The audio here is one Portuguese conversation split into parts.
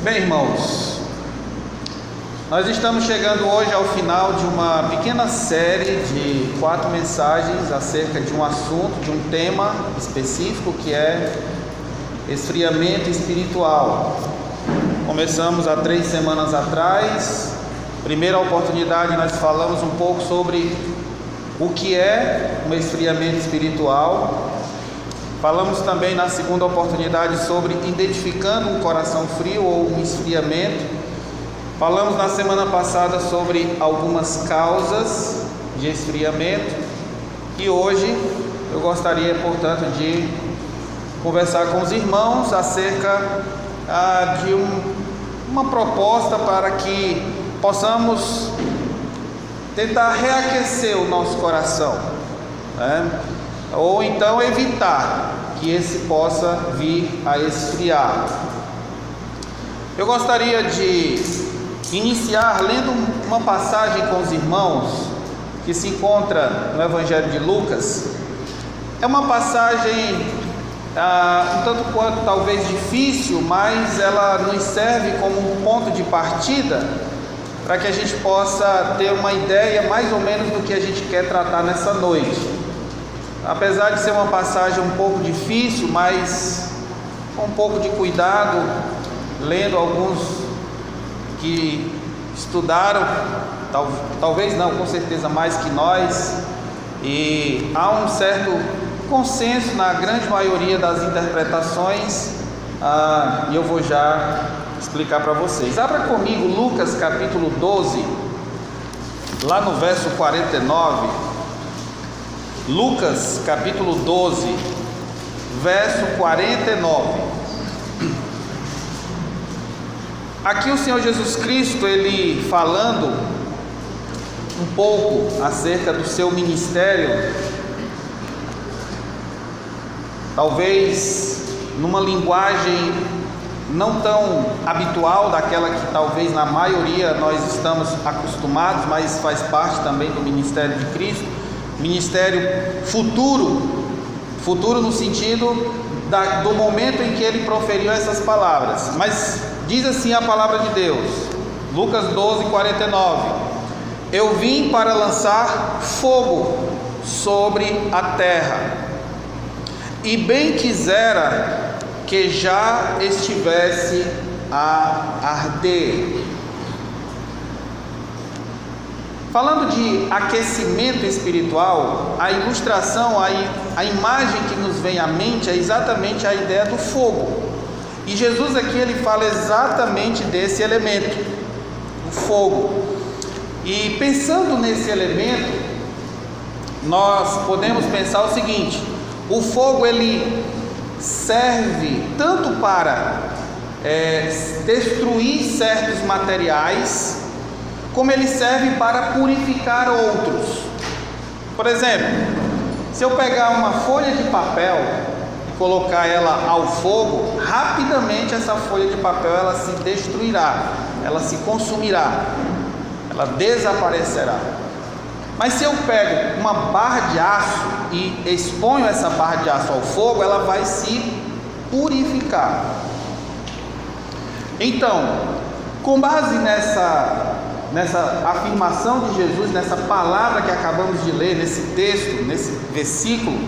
Bem, irmãos, nós estamos chegando hoje ao final de uma pequena série de 4 mensagens acerca de um assunto, de um tema específico que é esfriamento espiritual. Começamos há 3 semanas atrás. Primeira oportunidade nós falamos um pouco sobre o que é um esfriamento espiritual. Falamos também na segunda oportunidade sobre identificando um coração frio ou um esfriamento. Falamos na semana passada sobre algumas causas de esfriamento. E hoje eu gostaria, portanto, de conversar com os irmãos acerca de uma proposta para que possamos tentar reaquecer o nosso coração, né? Ou então evitar que esse possa vir a esfriar. Eu gostaria de iniciar lendo uma passagem com os irmãos que se encontra no Evangelho de Lucas. É uma passagem um tanto quanto talvez difícil, mas ela nos serve como um ponto de partida para que a gente possa ter uma ideia mais ou menos do que a gente quer tratar nessa noite. Apesar de ser uma passagem um pouco difícil, mas com um pouco de cuidado, lendo alguns que estudaram, talvez não, com certeza mais que nós, e há um certo consenso na grande maioria das interpretações, e eu vou já explicar para vocês. Abra comigo Lucas capítulo 12, lá no verso 49. Lucas capítulo 12, verso 49. Aqui o Senhor Jesus Cristo, ele falando um pouco acerca do seu ministério, talvez numa linguagem não tão habitual daquela que talvez na maioria nós estamos acostumados, mas faz parte também do ministério de Cristo. Ministério futuro no sentido do momento em que ele proferiu essas palavras. Mas diz assim a palavra de Deus, Lucas 12, 49: Eu vim para lançar fogo sobre a terra, e bem quisera que já estivesse a arder. Falando de aquecimento espiritual, a ilustração, a imagem que nos vem à mente é exatamente a ideia do fogo. E Jesus aqui ele fala exatamente desse elemento, o fogo. E pensando nesse elemento, nós podemos pensar o seguinte: o fogo ele serve tanto para destruir certos materiais, como ele serve para purificar outros. Por exemplo, se eu pegar uma folha de papel e colocar ela ao fogo, rapidamente essa folha de papel ela se destruirá, ela se consumirá, ela desaparecerá. Mas se eu pego uma barra de aço e exponho essa barra de aço ao fogo, ela vai se purificar. Então, com base nessa afirmação de Jesus, nessa palavra que acabamos de ler, nesse texto, nesse versículo,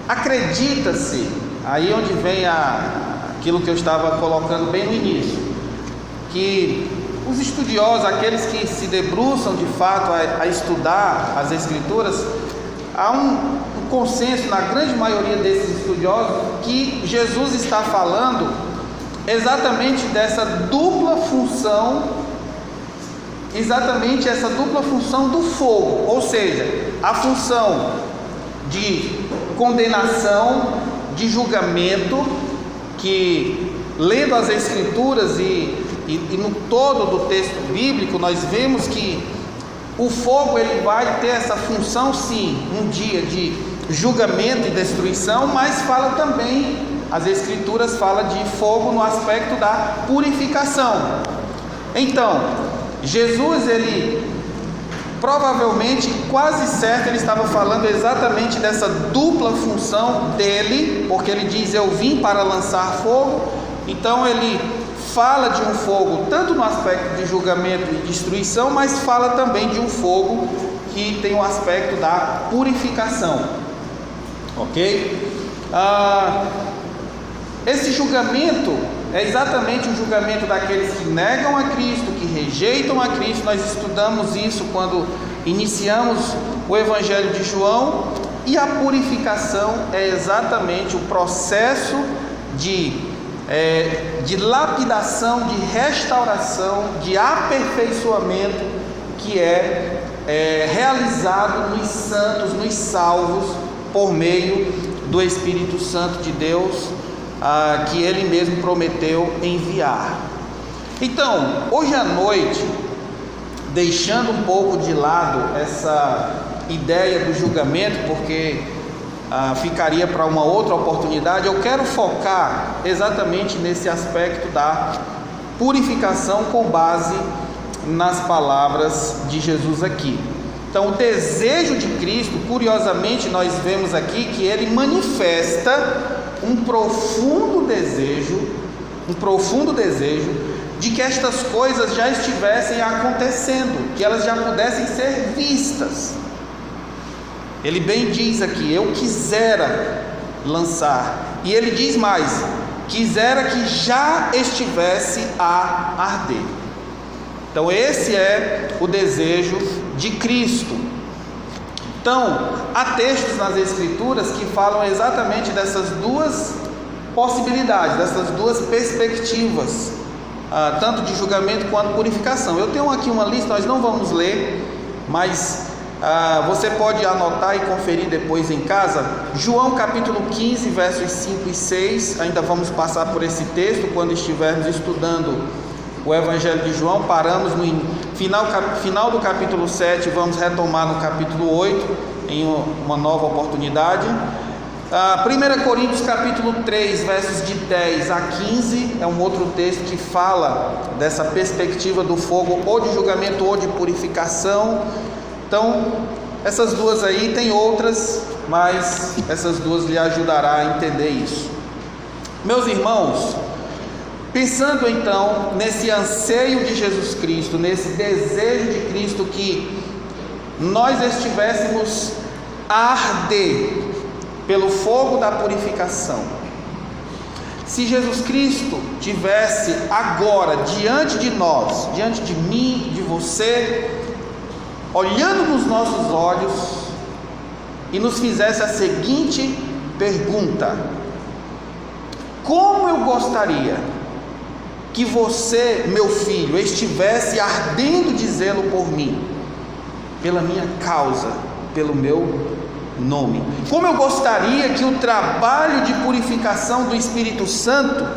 acredita-se, aí onde vem aquilo que eu estava colocando bem no início, que os estudiosos, aqueles que se debruçam de fato a estudar as Escrituras, há um consenso na grande maioria desses estudiosos que Jesus está falando exatamente dessa dupla função, exatamente essa dupla função do fogo, ou seja, a função de condenação, de julgamento, que lendo as Escrituras e no todo do texto bíblico nós vemos que o fogo ele vai ter essa função sim, um dia de julgamento e destruição, mas fala também, as Escrituras falam de fogo no aspecto da purificação. Então, Jesus, ele provavelmente, quase certo, ele estava falando exatamente dessa dupla função dele, porque ele diz: eu vim para lançar fogo. Então ele fala de um fogo tanto no aspecto de julgamento e destruição, mas fala também de um fogo que tem o aspecto da purificação, ok? Esse julgamento é exatamente o julgamento daqueles que negam a Cristo, que rejeitam a Cristo. Nós estudamos isso quando iniciamos o Evangelho de João. E a purificação é exatamente o processo de lapidação, de restauração, de aperfeiçoamento que é realizado nos santos, nos salvos, por meio do Espírito Santo de Deus, que Ele mesmo prometeu enviar. Então, hoje à noite, deixando um pouco de lado essa ideia do julgamento, porque ficaria para uma outra oportunidade, eu quero focar exatamente nesse aspecto da purificação com base nas palavras de Jesus aqui. Então, o desejo de Cristo, curiosamente, nós vemos aqui que ele manifesta um profundo desejo de que estas coisas já estivessem acontecendo, que elas já pudessem ser vistas. Ele bem diz aqui: eu quisera lançar, e ele diz mais: quisera que já estivesse a arder. Então esse é o desejo de Cristo. Então, há textos nas Escrituras que falam exatamente dessas duas possibilidades, dessas duas perspectivas, tanto de julgamento quanto purificação. Eu tenho aqui uma lista, nós não vamos ler, mas você pode anotar e conferir depois em casa. João capítulo 15, versos 5 e 6, ainda vamos passar por esse texto quando estivermos estudando o Evangelho de João. Paramos no final do capítulo 7, vamos retomar no capítulo 8, em uma nova oportunidade. 1 Coríntios capítulo 3, versos de 10 a 15, é um outro texto que fala dessa perspectiva do fogo, ou de julgamento ou de purificação. Então, essas duas aí, tem outras, mas essas duas lhe ajudará a entender isso. Meus irmãos, pensando então nesse anseio de Jesus Cristo, nesse desejo de Cristo que nós estivéssemos a arder pelo fogo da purificação. Se Jesus Cristo tivesse agora diante de nós, diante de mim, de você, olhando nos nossos olhos e nos fizesse a seguinte pergunta: como eu gostaria que você, meu filho, estivesse ardendo de zelo por mim, pela minha causa, pelo meu nome. Como eu gostaria que o trabalho de purificação do Espírito Santo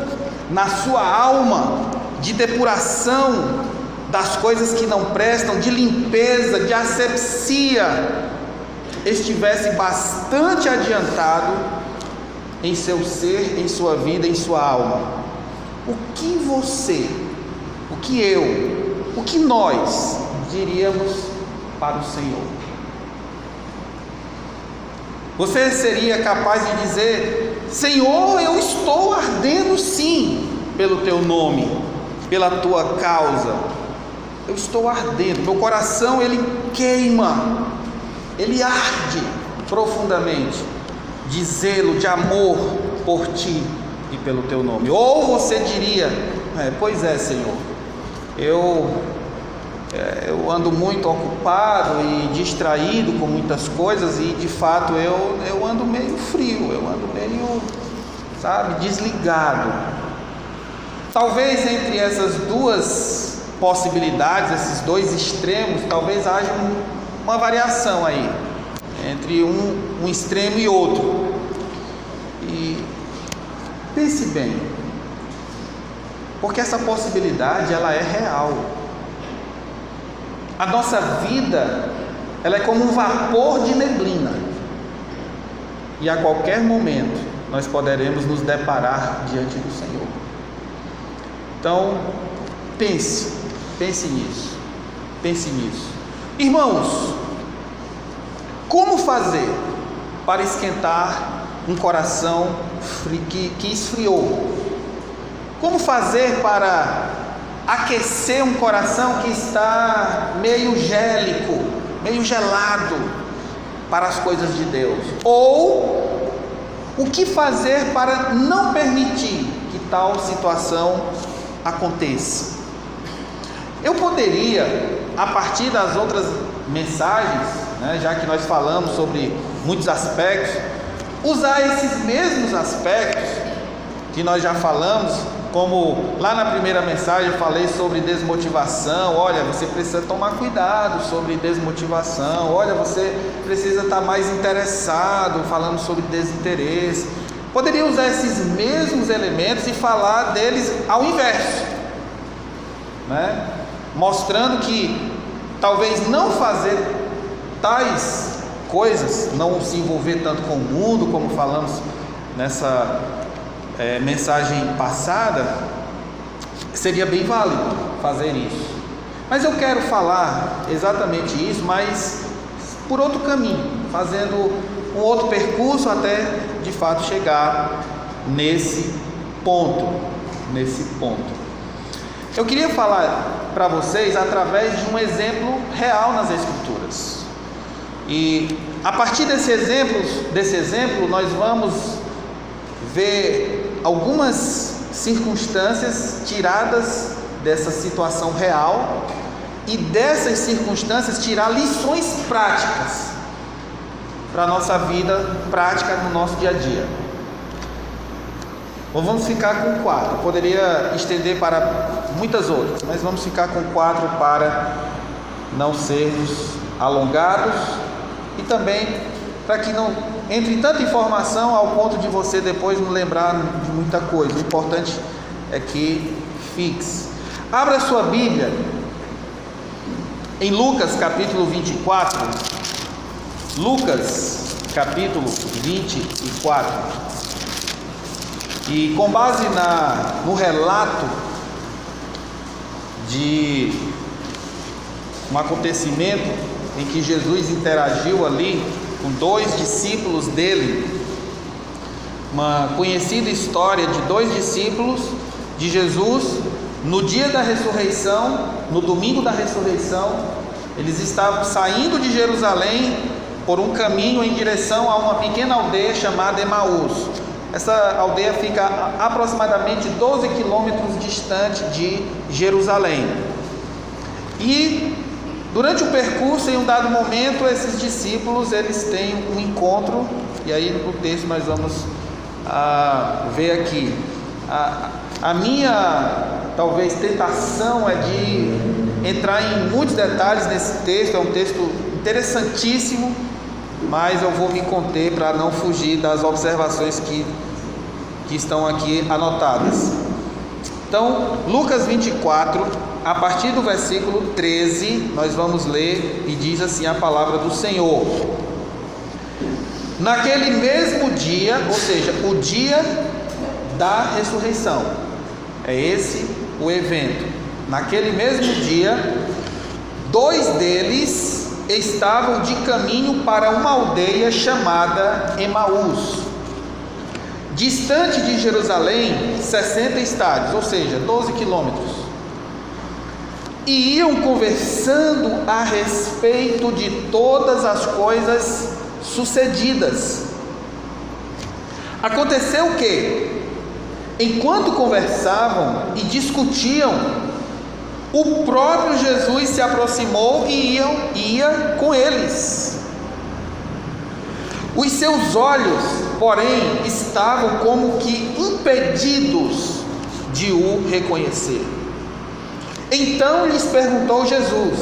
na sua alma, de depuração das coisas que não prestam, de limpeza, de asepsia, estivesse bastante adiantado em seu ser, em sua vida, em sua alma. O que você, o que eu, o que nós diríamos para o Senhor? Você seria capaz de dizer: Senhor, eu estou ardendo sim pelo teu nome, pela tua causa. Eu estou ardendo, meu coração ele queima, ele arde profundamente de zelo, de amor por ti e pelo teu nome. Ou você diria: pois é, Senhor, eu ando muito ocupado e distraído com muitas coisas, e de fato eu ando meio frio, eu ando meio, desligado. Talvez entre essas duas possibilidades, esses dois extremos, talvez haja uma variação aí, entre um extremo e outro. E pense bem, porque essa possibilidade ela é real. A nossa vida, ela é como um vapor de neblina, e a qualquer momento nós poderemos nos deparar diante do Senhor. Então, pense nisso. Irmãos, como fazer para esquentar um coração que esfriou? Como fazer para aquecer um coração que está meio gélico, meio gelado para as coisas de Deus? Ou o que fazer para não permitir que tal situação aconteça? Eu poderia, a partir das outras mensagens, já que nós falamos sobre muitos aspectos, usar esses mesmos aspectos que nós já falamos, como lá na primeira mensagem eu falei sobre desmotivação. Olha, você precisa tomar cuidado sobre desmotivação. Olha, você precisa estar mais interessado, falando sobre desinteresse. Poderia usar esses mesmos elementos e falar deles ao inverso, mostrando que talvez não fazer tais coisas, não se envolver tanto com o mundo, como falamos nessa mensagem passada, seria bem válido fazer isso. Mas eu quero falar exatamente isso, mas por outro caminho, fazendo um outro percurso até de fato chegar nesse ponto. Eu queria falar para vocês através de um exemplo real nas Escrituras. E a partir desse exemplo, nós vamos ver algumas circunstâncias tiradas dessa situação real e dessas circunstâncias tirar lições práticas para a nossa vida prática no nosso dia a dia. Ou vamos ficar com 4, poderia estender para muitas outras, mas vamos ficar com 4 para não sermos alongados e também para que não entre tanta informação ao ponto de você depois não lembrar de muita coisa. O importante é que fixe. Abra a sua Bíblia em Lucas capítulo 24. Lucas capítulo 24. E com base no relato de um acontecimento em que Jesus interagiu ali com 2 discípulos dele, uma conhecida história de 2 discípulos de Jesus, no dia da ressurreição, no domingo da ressurreição, eles estavam saindo de Jerusalém por um caminho em direção a uma pequena aldeia chamada Emaús. Essa aldeia fica aproximadamente 12 quilômetros distante de Jerusalém. E durante o percurso, em um dado momento, esses discípulos eles têm um encontro, e aí no texto nós vamos ver aqui. A minha talvez tentação é de entrar em muitos detalhes nesse texto. É um texto interessantíssimo, mas eu vou me conter para não fugir das observações que estão aqui anotadas. Então, Lucas 24, a partir do versículo 13, nós vamos ler, e diz assim a palavra do Senhor: naquele mesmo dia, ou seja, o dia da ressurreição, é esse o evento. Naquele mesmo dia, 2 deles estavam de caminho para uma aldeia chamada Emaús, distante de Jerusalém 60 estádios, ou seja, 12 quilômetros. E iam conversando a respeito de todas as coisas sucedidas. Aconteceu que, enquanto conversavam e discutiam, o próprio Jesus se aproximou e ia com eles. Os seus olhos, porém, estavam como que impedidos de o reconhecer. Então lhes perguntou Jesus: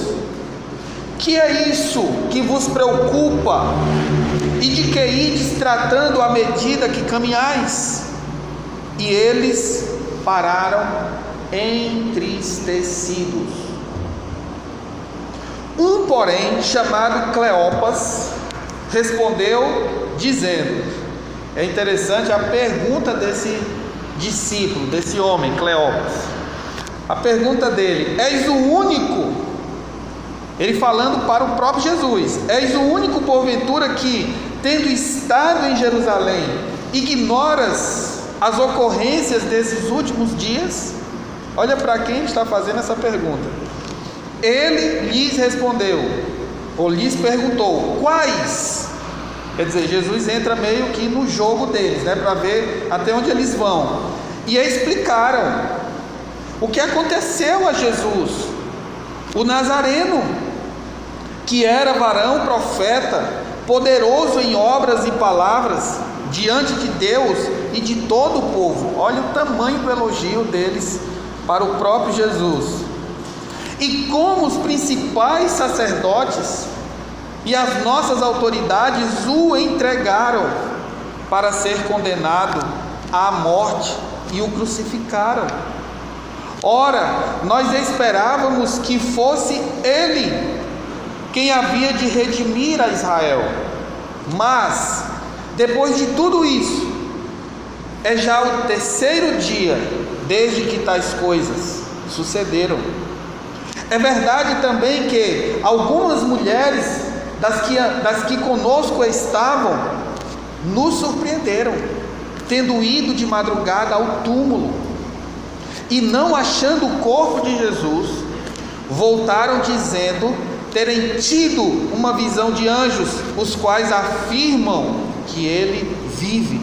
que é isso que vos preocupa? E de que ides tratando à medida que caminhais? E eles pararam entristecidos. Um, porém, chamado Cleopas, respondeu dizendo, é interessante a pergunta desse discípulo, desse homem, Cleopas. A pergunta dele: és o único, ele falando para o próprio Jesus, és o único porventura que, tendo estado em Jerusalém, ignoras as ocorrências desses últimos dias? Olha para quem está fazendo essa pergunta. Ele lhes respondeu, ou lhes perguntou, quais? Quer dizer, Jesus entra meio que no jogo deles, para ver até onde eles vão. E explicaram o que aconteceu a Jesus, o Nazareno, que era varão profeta, poderoso em obras e palavras, diante de Deus e de todo o povo. Olha o tamanho do elogio deles para o próprio Jesus. E como os principais sacerdotes e as nossas autoridades o entregaram para ser condenado à morte e o crucificaram. Ora, nós esperávamos que fosse ele quem havia de redimir a Israel. Mas, depois de tudo isso, é já o terceiro dia desde que tais coisas sucederam. É verdade também que algumas mulheres das que conosco estavam, nos surpreenderam, tendo ido de madrugada ao túmulo, e não achando o corpo de Jesus, voltaram dizendo terem tido uma visão de anjos, os quais afirmam que ele vive.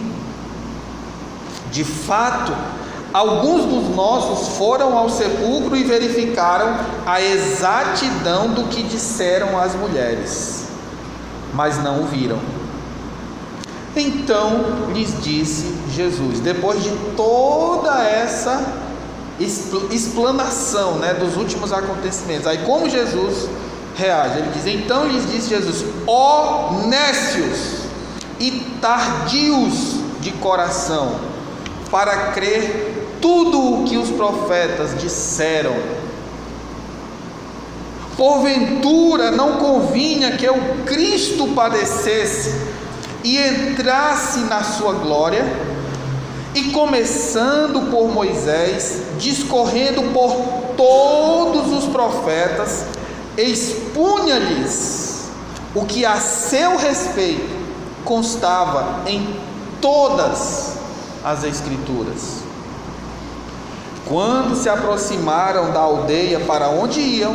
De fato, alguns dos nossos foram ao sepulcro e verificaram a exatidão do que disseram as mulheres, mas não o viram. Então lhes disse Jesus, depois de toda essa explanação, dos últimos acontecimentos, aí como Jesus reage? Ele diz, então lhes disse Jesus, ó nécios e tardios de coração, para crer tudo o que os profetas disseram. Porventura não convinha que o Cristo padecesse e entrasse na sua glória? E começando por Moisés, discorrendo por todos os profetas, expunha-lhes o que a seu respeito constava em todas as Escrituras. Quando se aproximaram da aldeia para onde iam,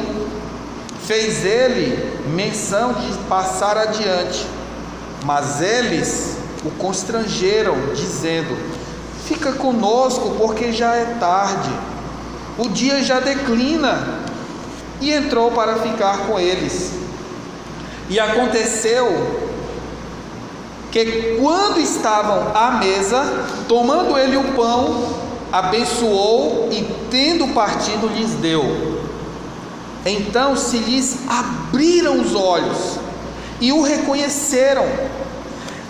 fez ele menção de passar adiante, mas eles o constrangeram, dizendo, fica conosco, porque já é tarde, o dia já declina. E entrou para ficar com eles. E aconteceu que quando estavam à mesa, tomando ele o pão, abençoou e tendo partido lhes deu. Então se lhes abriram os olhos e o reconheceram,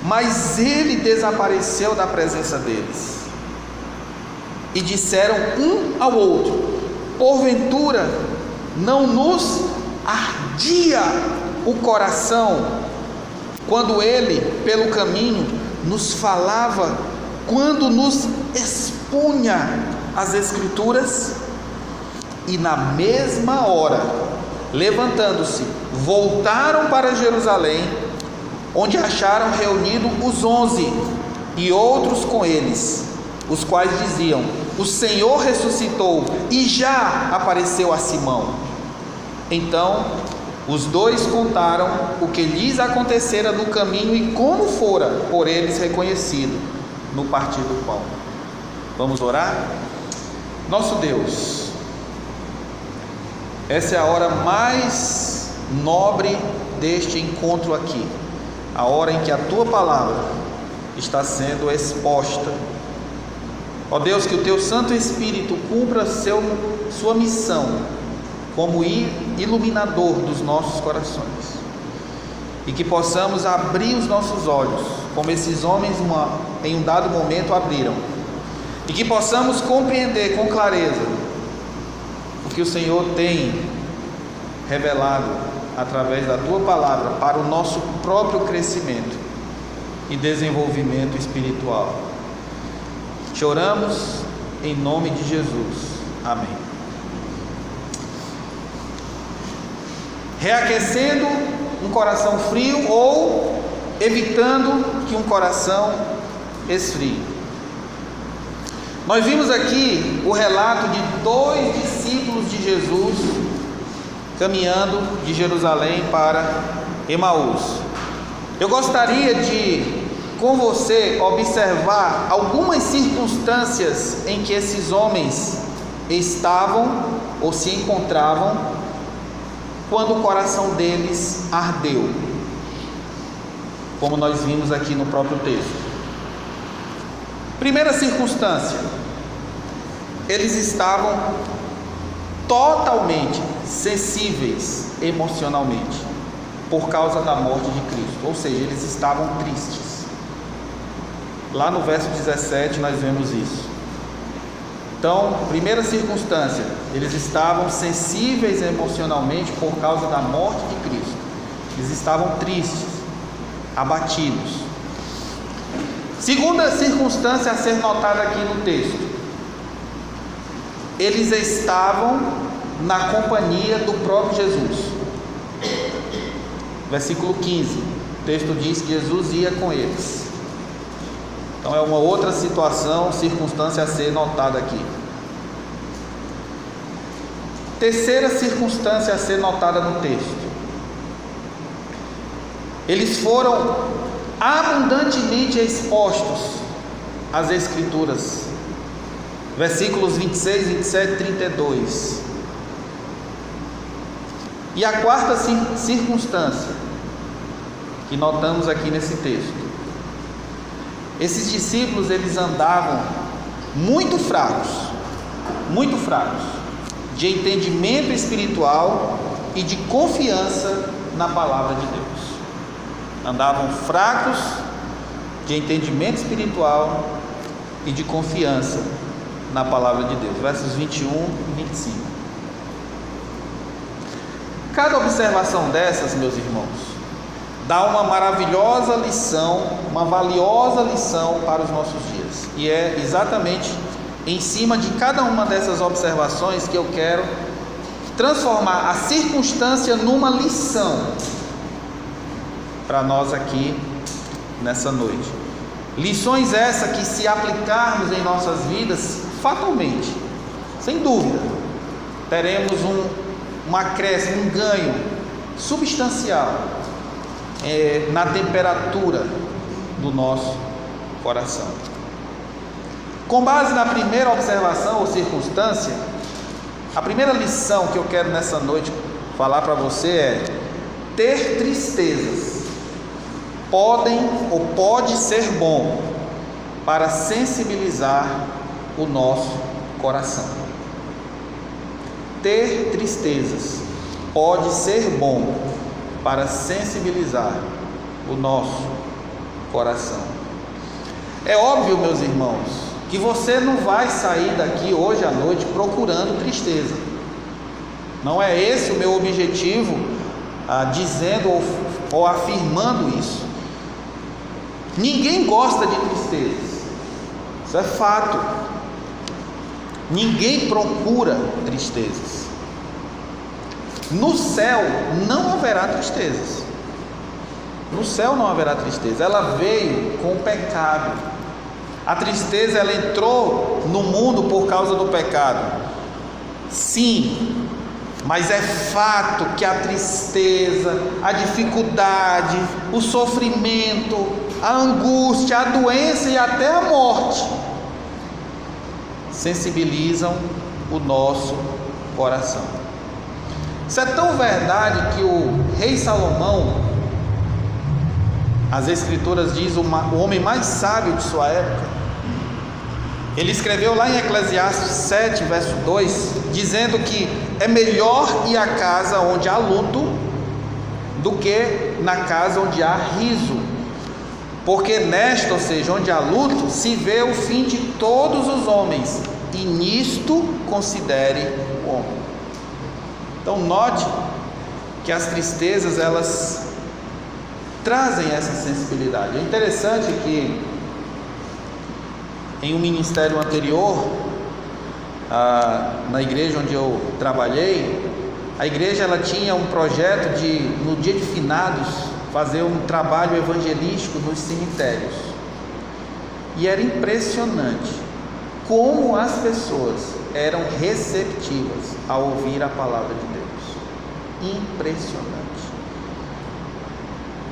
mas ele desapareceu da presença deles. E disseram um ao outro, porventura não nos ardia o coração quando ele pelo caminho nos falava, quando nos expunha as Escrituras? E na mesma hora, levantando-se, voltaram para Jerusalém, onde acharam reunidos os 11 e outros com eles, os quais diziam, o Senhor ressuscitou e já apareceu a Simão. Então os dois contaram o que lhes acontecera no caminho e como fora por eles reconhecido no partir do pão. Vamos orar? Nosso Deus, essa é a hora mais nobre deste encontro aqui, a hora em que a Tua palavra está sendo exposta. Ó Deus, que o Teu Santo Espírito cumpra sua missão como iluminador dos nossos corações, e que possamos abrir os nossos olhos, como esses homens em um dado momento abriram, e que possamos compreender com clareza o que o Senhor tem revelado através da Tua palavra para o nosso próprio crescimento e desenvolvimento espiritual. Te oramos em nome de Jesus. Amém. Reaquecendo um coração frio ou evitando que um coração esfrie. Nós vimos aqui o relato de 2 discípulos de Jesus caminhando de Jerusalém para Emaús. Eu gostaria de, com você, observar algumas circunstâncias em que esses homens estavam ou se encontravam quando o coração deles ardeu, como nós vimos aqui no próprio texto. Primeira circunstância, eles estavam totalmente sensíveis emocionalmente por causa da morte de Cristo, ou seja, eles estavam tristes. Lá no verso 17 nós vemos isso. Então, primeira circunstância, eles estavam sensíveis emocionalmente por causa da morte de Cristo. Eles estavam tristes, abatidos. Segunda circunstância a ser notada aqui no texto: eles estavam na companhia do próprio Jesus. Versículo 15, o texto diz que Jesus ia com eles. Então é uma outra situação, circunstância a ser notada aqui. Terceira circunstância a ser notada no texto: eles foram abundantemente expostos às Escrituras. Versículos 26, 27 e 32. E a quarta circunstância que notamos aqui nesse texto: esses discípulos, eles andavam muito fracos de entendimento espiritual e de confiança na palavra de Deus. Andavam fracos de entendimento espiritual e de confiança na palavra de Deus. Versos 21 e 25. Cada observação dessas, meus irmãos, dá uma maravilhosa lição, uma valiosa lição para os nossos dias. E é exatamente em cima de cada uma dessas observações que eu quero transformar a circunstância numa lição para nós aqui nessa noite. Lições essas que, se aplicarmos em nossas vidas, fatalmente, sem dúvida, teremos um acréscimo, um ganho substancial na temperatura do nosso coração. Com base na primeira observação ou circunstância, a primeira lição que eu quero nessa noite falar para você é: ter tristezas pode ser bom para sensibilizar o nosso coração. Ter tristezas pode ser bom para sensibilizar o nosso coração. É óbvio, meus irmãos, que você não vai sair daqui hoje à noite procurando tristeza. Não é esse o meu objetivo, dizendo ou afirmando isso. Ninguém gosta de tristezas, isso é fato. Ninguém procura tristezas. No céu não haverá tristezas. No céu não haverá tristeza. Ela veio com o pecado. A tristeza, ela entrou no mundo por causa do pecado. Sim, mas é fato que a tristeza, a dificuldade, o sofrimento, a angústia, a doença e até a morte sensibilizam o nosso coração. Isso é tão verdade que o rei Salomão, as Escrituras dizem, o homem mais sábio de sua época, ele escreveu lá em Eclesiastes 7, verso 2, dizendo que é melhor ir à casa onde há luto do que na casa onde há riso, porque nesta, ou seja, onde há luto, se vê o fim de todos os homens, e nisto considere o homem. Então note que as tristezas, elas trazem essa sensibilidade. É interessante que em um ministério anterior, na igreja onde eu trabalhei, a igreja, ela tinha um projeto de, no dia de finados, fazer um trabalho evangelístico nos cemitérios. E era impressionante como as pessoas eram receptivas a ouvir a palavra de Deus. Impressionante.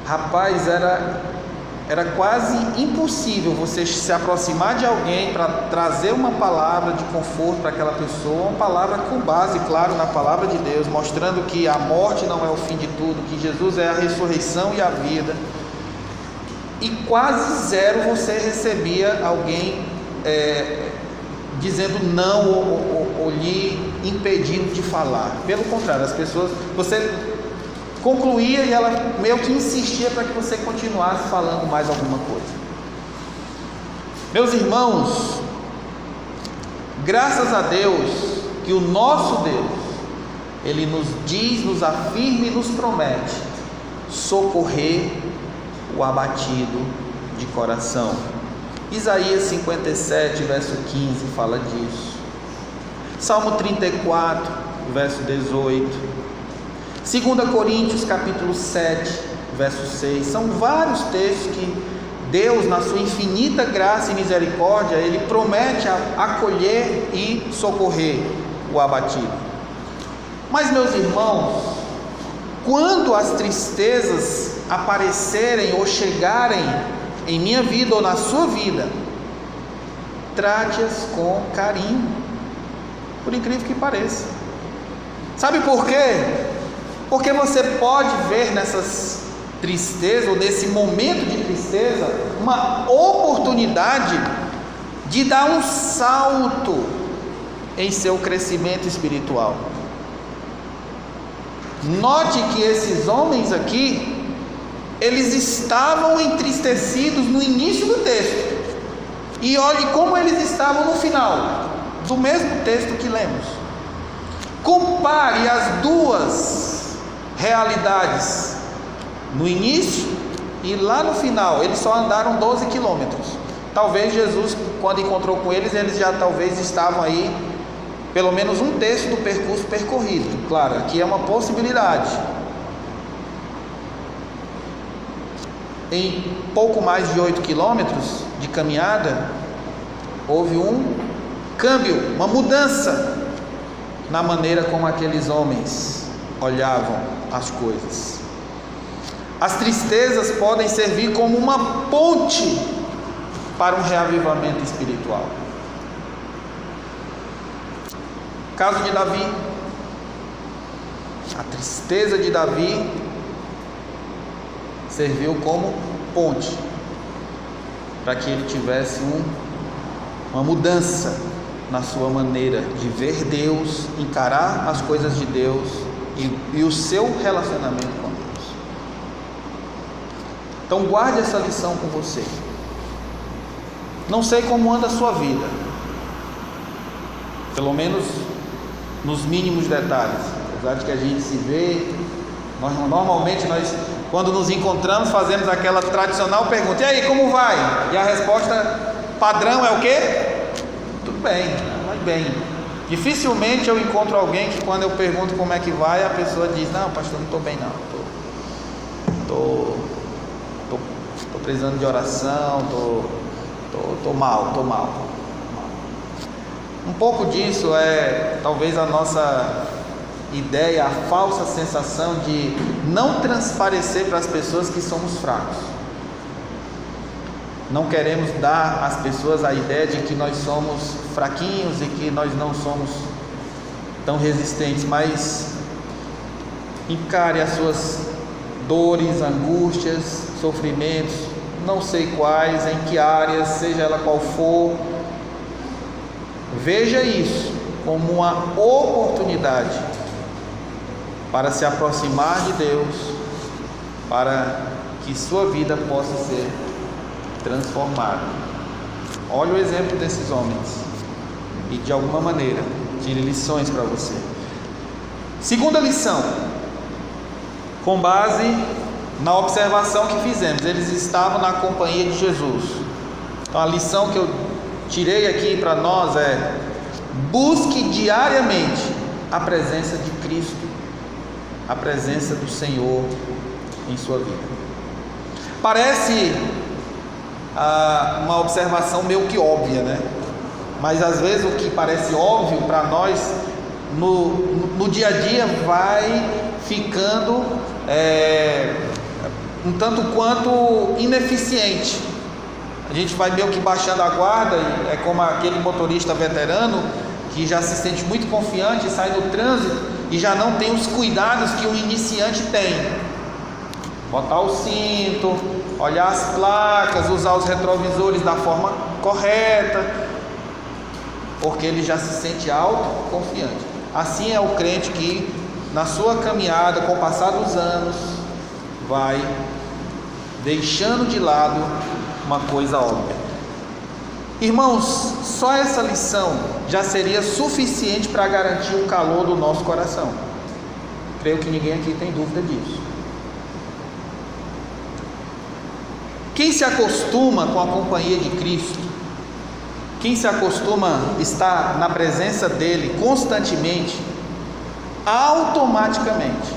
Rapaz, era quase impossível você se aproximar de alguém para trazer uma palavra de conforto para aquela pessoa, uma palavra com base, claro, na palavra de Deus, mostrando que a morte não é o fim de tudo, que Jesus é a ressurreição e a vida. E quase zero você recebia alguém dizendo não ou lhe impedindo de falar. Pelo contrário, as pessoas, você concluía e ela meio que insistia para que você continuasse falando mais alguma coisa. Meus irmãos, graças a Deus que o nosso Deus, Ele nos diz, nos afirma e nos promete socorrer o abatido de coração. Isaías 57, verso 15 fala disso. Salmo 34, verso 18. 2 Coríntios capítulo 7, verso 6, são vários textos que Deus, na sua infinita graça e misericórdia, Ele promete acolher e socorrer o abatido. Mas, meus irmãos, quando as tristezas aparecerem ou chegarem em minha vida ou na sua vida, trate-as com carinho, por incrível que pareça. Sabe por quê? Porque você pode ver nessas tristezas, ou nesse momento de tristeza, uma oportunidade de dar um salto em seu crescimento espiritual. Note que esses homens aqui, eles estavam entristecidos no início do texto, e olhe como eles estavam no final do mesmo texto que lemos. Compare as duas realidades no início e lá no final. Eles só andaram 12 quilômetros. Talvez Jesus, quando encontrou com eles já talvez estavam aí pelo menos um terço do percurso percorrido. Claro, aqui é uma possibilidade. Em pouco mais de 8 quilômetros de caminhada, houve um câmbio, uma mudança na maneira como aqueles homens olhavam as coisas. As tristezas podem servir como uma ponte para um reavivamento espiritual. Caso de Davi, a tristeza de Davi serviu como ponte para que ele tivesse uma mudança na sua maneira de ver Deus, encarar as coisas de Deus e o seu relacionamento com Deus. Então guarde essa lição com você. Não sei como anda a sua vida, pelo menos nos mínimos detalhes, apesar de que a gente se vê, normalmente nós, quando nos encontramos, fazemos aquela tradicional pergunta: e aí, como vai? E a resposta padrão é o quê? Tudo bem, vai bem. Dificilmente eu encontro alguém que, quando eu pergunto como é que vai, a pessoa diz: não, pastor, não estou bem não, estou precisando de oração, estou mal. Um pouco disso é talvez a nossa ideia, a falsa sensação de não transparecer para as pessoas que somos fracos. Não queremos dar às pessoas a ideia de que nós somos fraquinhos e que nós não somos tão resistentes, mas encare as suas dores, angústias, sofrimentos, não sei quais, em que áreas, seja ela qual for. Veja isso como uma oportunidade para se aproximar de Deus, para que sua vida possa ser transformada. Olha o exemplo desses homens e, de alguma maneira, tire lições para você. Segunda lição, com base na observação que fizemos, eles estavam na companhia de Jesus. Então a lição que eu tirei aqui para nós é: busque diariamente a presença de Cristo, a presença do Senhor em sua vida. Parece uma observação meio que óbvia, né? mas às vezes o que parece óbvio para nós, no dia a dia vai ficando um tanto quanto ineficiente. A gente vai meio que baixando a guarda, é como aquele motorista veterano que já se sente muito confiante, sai do trânsito e já não tem os cuidados que um iniciante tem. Botar o cinto, olhar as placas, usar os retrovisores da forma correta, porque ele já se sente autoconfiante. Assim é o crente que na sua caminhada, com o passar dos anos, vai deixando de lado uma coisa óbvia. Irmãos, só essa lição já seria suficiente para garantir o calor do nosso coração. Creio que ninguém aqui tem dúvida disso. Quem se acostuma com a companhia de Cristo, quem se acostuma a estar na presença dele constantemente, automaticamente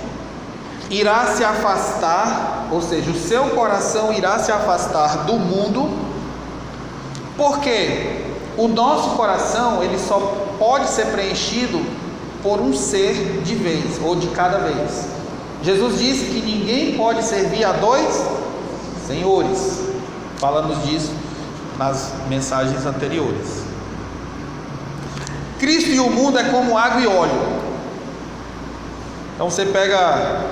irá se afastar, ou seja, o seu coração irá se afastar do mundo, porque o nosso coração ele só pode ser preenchido por um ser de vez, ou de cada vez. Jesus disse que ninguém pode servir a dois senhores. Falamos disso nas mensagens anteriores. Cristo e o mundo é como água e óleo. Então você pega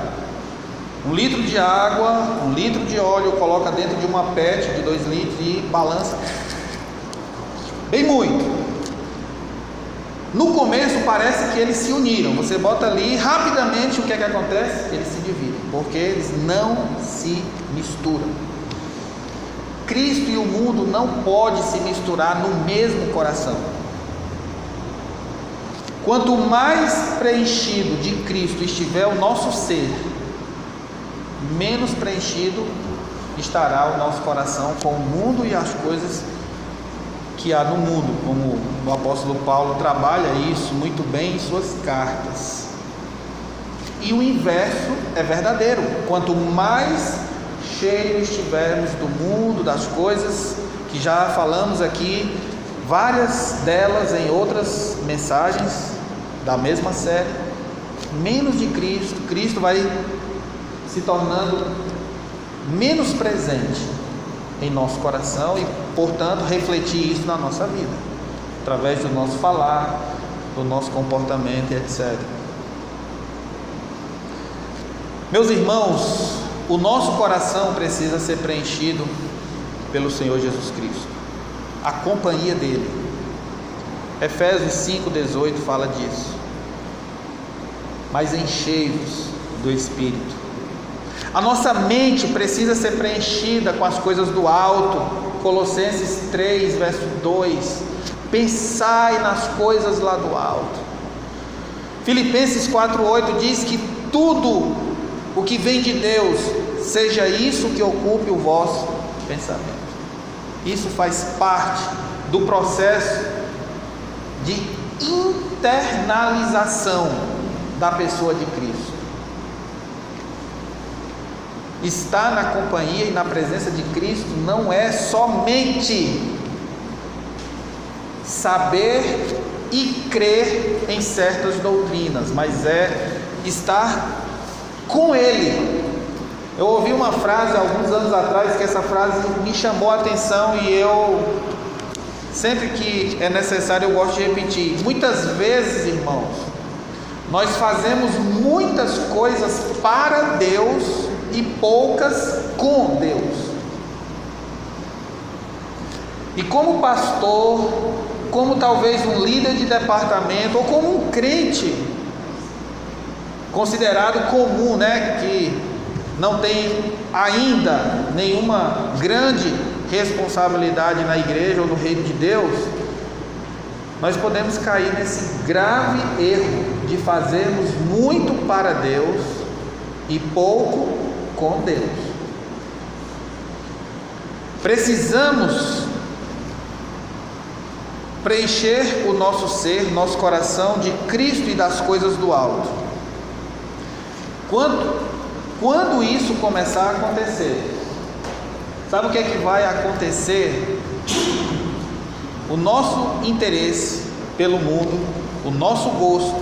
1 litro de água, 1 litro de óleo, coloca dentro de uma PET de 2 litros e balança bem muito. No começo parece que eles se uniram. Você bota ali, rapidamente o que é que acontece? Eles se dividem, porque eles não se misturam. Cristo e o mundo não podem se misturar no mesmo coração. Quanto mais preenchido de Cristo estiver o nosso ser, menos preenchido estará o nosso coração com o mundo e as coisas que há no mundo, como o apóstolo Paulo trabalha isso muito bem em suas cartas. E o inverso é verdadeiro. Quanto mais cheio estivermos do mundo, das coisas que já falamos aqui, várias delas em outras mensagens da mesma série, menos de Cristo, Cristo vai se tornando menos presente em nosso coração e, portanto, refletir isso na nossa vida, através do nosso falar, do nosso comportamento, etc. Meus irmãos, o nosso coração precisa ser preenchido pelo Senhor Jesus Cristo, a companhia dele. Efésios 5,18 fala disso. Mas enchei-vos do Espírito. A nossa mente precisa ser preenchida com as coisas do alto. Colossenses 3, verso 2. Pensai nas coisas lá do alto. Filipenses 4,8 diz que tudo o que vem de Deus, seja isso que ocupe o vosso pensamento. Isso faz parte do processo de internalização da pessoa de Cristo. Estar na companhia e na presença de Cristo não é somente saber e crer em certas doutrinas, mas é estar com Ele. Eu ouvi uma frase alguns anos atrás, que essa frase me chamou a atenção e eu, sempre que é necessário, eu gosto de repetir. Muitas vezes, irmãos, nós fazemos muitas coisas para Deus e poucas com Deus. E como pastor, como talvez um líder de departamento, ou como um crente considerado comum, né, que não tem ainda nenhuma grande responsabilidade na igreja ou no reino de Deus, nós podemos cair nesse grave erro de fazermos muito para Deus e pouco com Deus. Precisamos preencher o nosso ser, nosso coração de Cristo e das coisas do alto. Quando isso começar a acontecer, sabe o que é que vai acontecer? o nosso interesse pelo mundo, o nosso gosto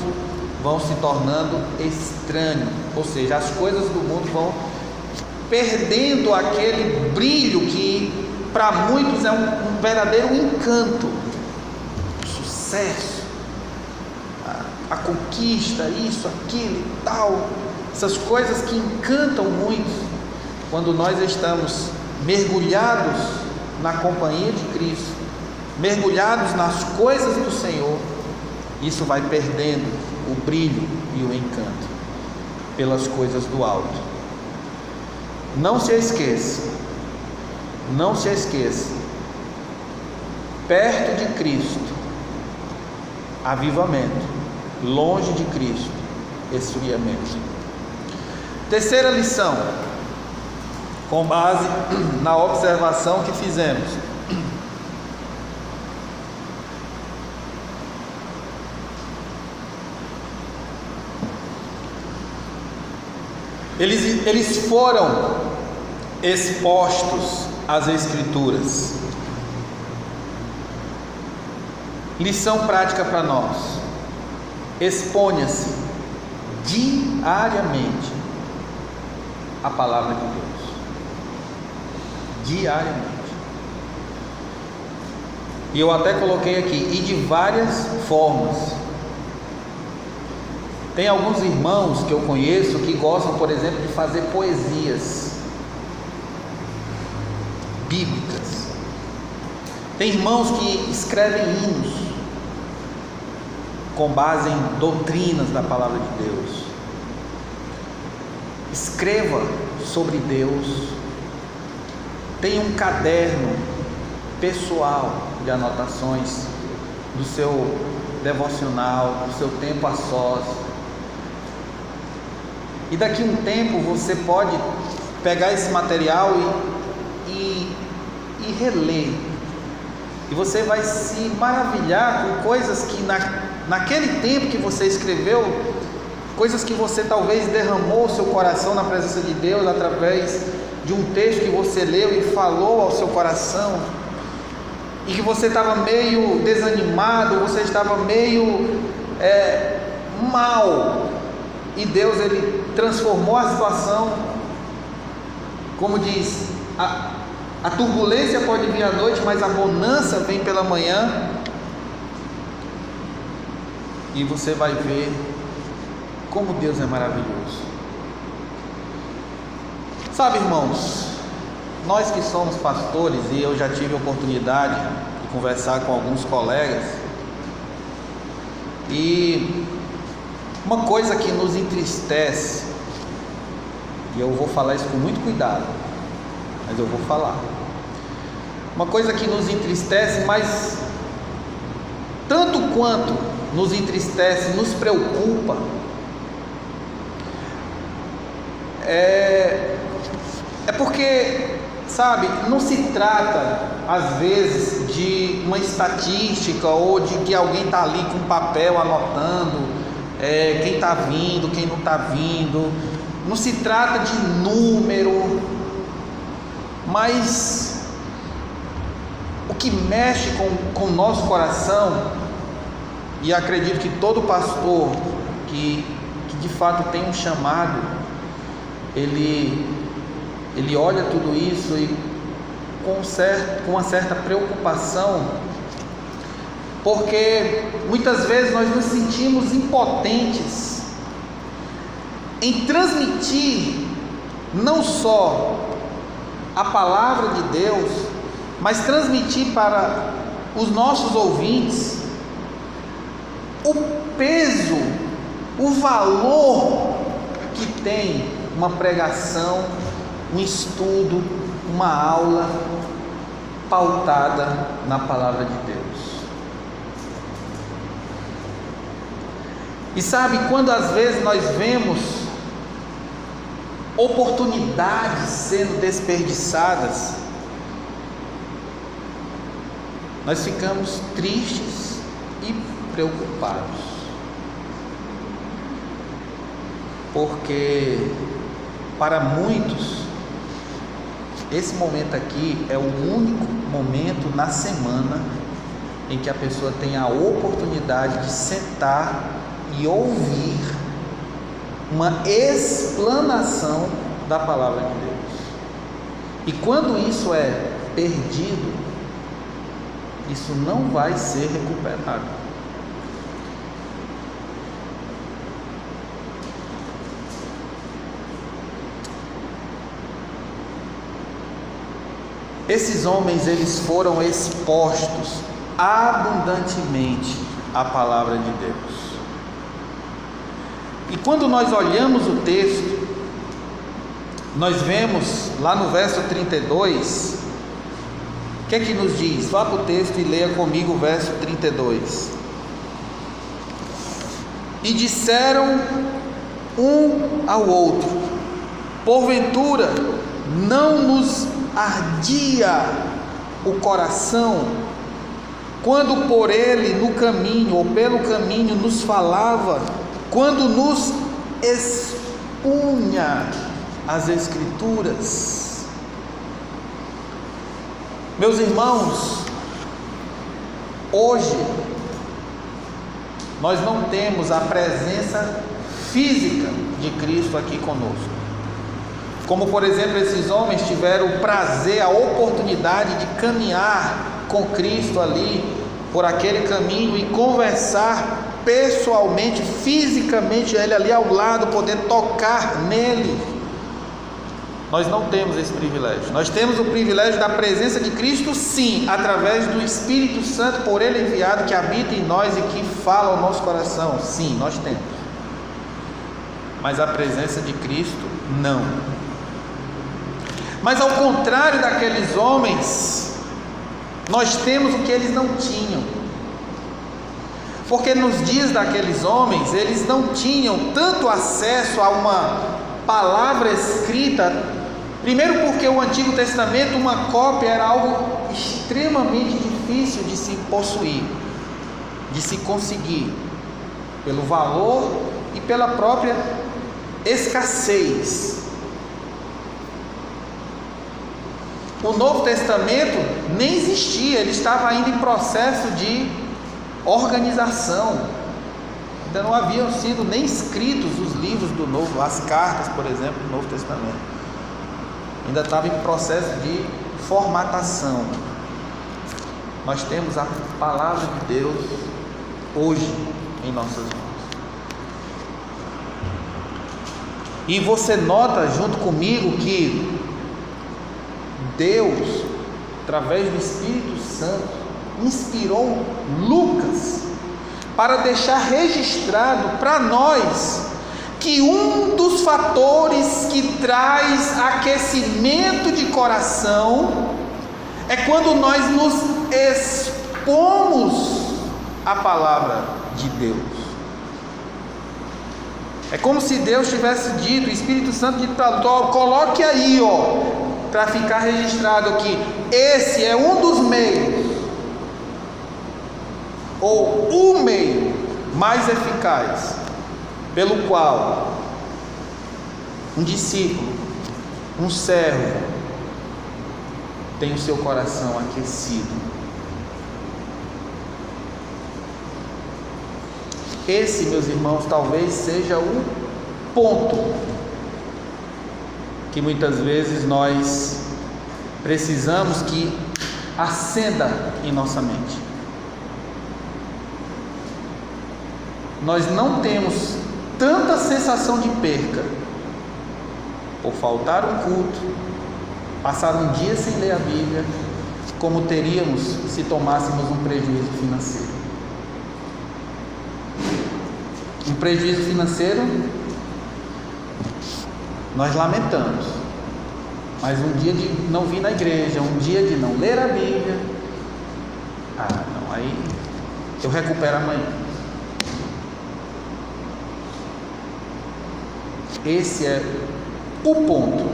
vão se tornando estranho, ou seja, as coisas do mundo vão perdendo aquele brilho que para muitos é um verdadeiro encanto, o sucesso, a conquista, isso, aquilo e tal, essas coisas que encantam muitos. Quando nós estamos mergulhados na companhia de Cristo, mergulhados nas coisas do Senhor, isso vai perdendo o brilho e o encanto pelas coisas do alto. Não se esqueça, perto de Cristo, avivamento, longe de Cristo, esfriamento. Terceira lição, com base na observação que fizemos. Eles foram expostos às Escrituras. Lição prática para nós: exponha-se diariamente à palavra de Deus. Diariamente. E eu até coloquei aqui, e de várias formas. Tem alguns irmãos que eu conheço que gostam, por exemplo, de fazer poesias bíblicas. Tem irmãos que escrevem hinos com base em doutrinas da palavra de Deus. Escreva sobre Deus. Tenha um caderno pessoal de anotações do seu devocional, do seu tempo a sós. E daqui a um tempo você pode pegar esse material e reler. E você vai se maravilhar com coisas que naquele tempo que você escreveu, coisas que você talvez derramou seu coração na presença de Deus através de um texto que você leu e falou ao seu coração, e que você estava meio desanimado, você estava meio mal, e Deus ele transformou a situação. Como diz, a turbulência pode vir à noite, mas a bonança vem pela manhã. E você vai ver como Deus é maravilhoso. Sabe, irmãos, nós que somos pastores, e eu já tive a oportunidade de conversar com alguns colegas, e uma coisa que nos entristece, e eu vou falar isso com muito cuidado, mas eu vou falar, uma coisa que nos entristece, mas tanto quanto nos entristece, nos preocupa, é porque, sabe, não se trata às vezes de uma estatística ou de que alguém está ali com papel anotando quem está vindo, quem não está vindo. Não se trata de número, mas o que mexe com o nosso coração, e acredito que todo pastor que de fato tem um chamado, ele olha tudo isso e com uma certa preocupação, porque muitas vezes nós nos sentimos impotentes em transmitir não só a palavra de Deus, mas transmitir para os nossos ouvintes o peso, o valor que tem uma pregação, um estudo, uma aula pautada na palavra de Deus. E sabe, quando às vezes nós vemos oportunidades sendo desperdiçadas, nós ficamos tristes e preocupados, porque para muitos esse momento aqui é o único momento na semana em que a pessoa tem a oportunidade de sentar e ouvir uma explanação da palavra de Deus. E quando isso é perdido, isso não vai ser recuperado. Esses homens, eles foram expostos abundantemente à palavra de Deus. E quando nós olhamos o texto, nós vemos lá no verso 32, o que é que nos diz? Vá para o texto e leia comigo o verso 32. E disseram um ao outro: porventura não nos ardia o coração quando por ele no caminho ou pelo caminho nos falava, quando nos expunha as Escrituras? Meus irmãos, hoje nós não temos a presença física de Cristo aqui conosco. Como por exemplo, esses homens tiveram o prazer, a oportunidade de caminhar com Cristo ali por aquele caminho e conversar pessoalmente, fisicamente, ele ali ao lado, poder tocar nele. Nós não temos esse privilégio. Nós temos o privilégio da presença de Cristo, sim, através do Espírito Santo, por ele enviado, que habita em nós e que fala ao nosso coração. Sim, nós temos. Mas a presença de Cristo, não. Mas ao contrário daqueles homens, nós temos o que eles não tinham. Porque nos dias daqueles homens, eles não tinham tanto acesso a uma palavra escrita. Primeiro porque o Antigo Testamento, uma cópia era algo extremamente difícil de se possuir, de se conseguir, pelo valor e pela própria escassez. O Novo Testamento nem existia, ele estava ainda em processo de organização. Ainda não haviam sido nem escritos os livros do Novo, as cartas, por exemplo, do Novo Testamento. Ainda estava em processo de formatação. Nós temos a palavra de Deus hoje em nossas mãos. E você nota junto comigo que Deus, através do Espírito Santo, inspirou Lucas para deixar registrado para nós que um dos fatores que traz aquecimento de coração é quando nós nos expomos à palavra de Deus. É como se Deus tivesse dito, o Espírito Santo dito para Paulo: coloque aí, para ficar registrado aqui, esse é um dos meios, ou o meio mais eficaz, pelo qual um discípulo, um servo, tem o seu coração aquecido. Esse, meus irmãos, talvez seja o ponto que muitas vezes nós precisamos que acenda em nossa mente. Nós não temos tanta sensação de perca por faltar um culto, passar um dia sem ler a Bíblia, como teríamos se tomássemos um prejuízo financeiro. Um prejuízo financeiro nós lamentamos, mas um dia de não vir na igreja, um dia de não ler a Bíblia, não, aí eu recupero amanhã. Esse é o ponto.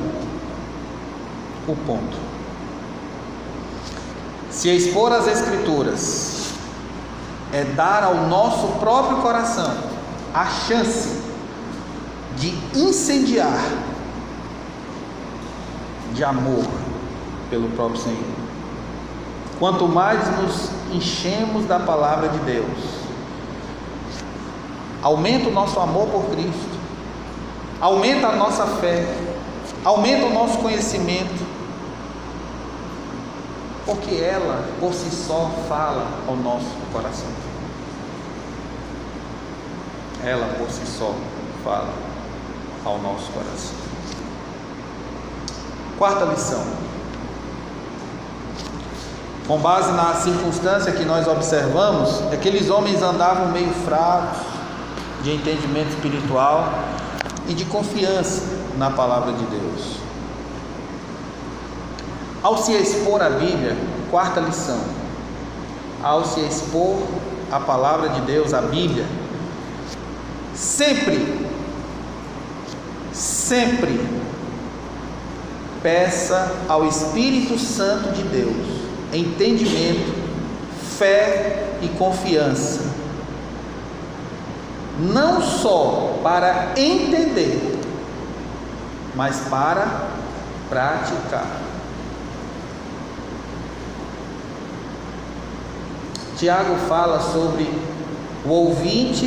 O ponto. Se expor as Escrituras é dar ao nosso próprio coração a chance de incendiar de amor pelo próprio Senhor. quanto mais nos enchemos da palavra de Deus, aumenta o nosso amor por Cristo, aumenta a nossa fé, aumenta o nosso conhecimento, porque ela por si só fala ao nosso coração. Ela por si só fala ao nosso coração. Quarta lição. Com base na circunstância que nós observamos, aqueles homens andavam meio fracos de entendimento espiritual e de confiança na palavra de Deus. Ao se expor à Bíblia, quarta lição, ao se expor à palavra de Deus, à Bíblia, sempre peça ao Espírito Santo de Deus entendimento, fé e confiança, não só para entender, mas para praticar. Tiago fala sobre o ouvinte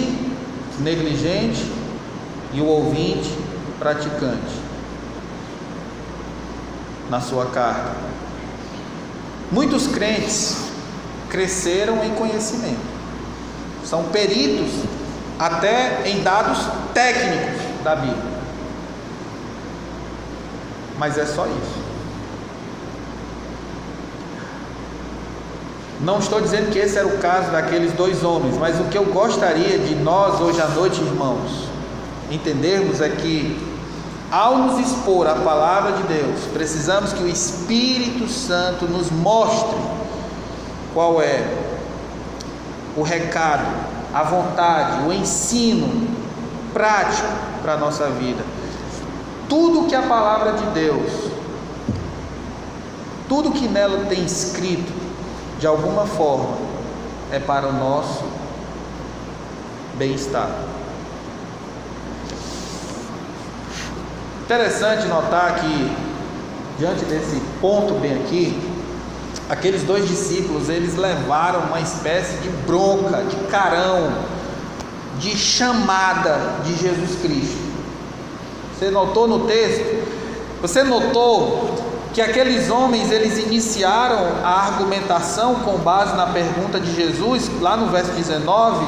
negligente e o ouvinte praticante na sua carta. Muitos crentes cresceram em conhecimento, são peritos até em dados técnicos da Bíblia, mas é só isso. Não estou dizendo que esse era o caso daqueles dois homens, mas o que eu gostaria de nós hoje à noite, irmãos, entendermos é que ao nos expor à palavra de Deus, precisamos que o Espírito Santo nos mostre qual é o recado, a vontade, o ensino prático para a nossa vida. Tudo que a palavra de Deus, tudo que nela tem escrito, de alguma forma, é para o nosso bem-estar. Interessante notar que, diante desse ponto bem aqui, aqueles dois discípulos, eles levaram uma espécie de bronca, de carão, de chamada de Jesus Cristo. Você notou no texto? Você notou que aqueles homens, eles iniciaram a argumentação com base na pergunta de Jesus, lá no verso 19,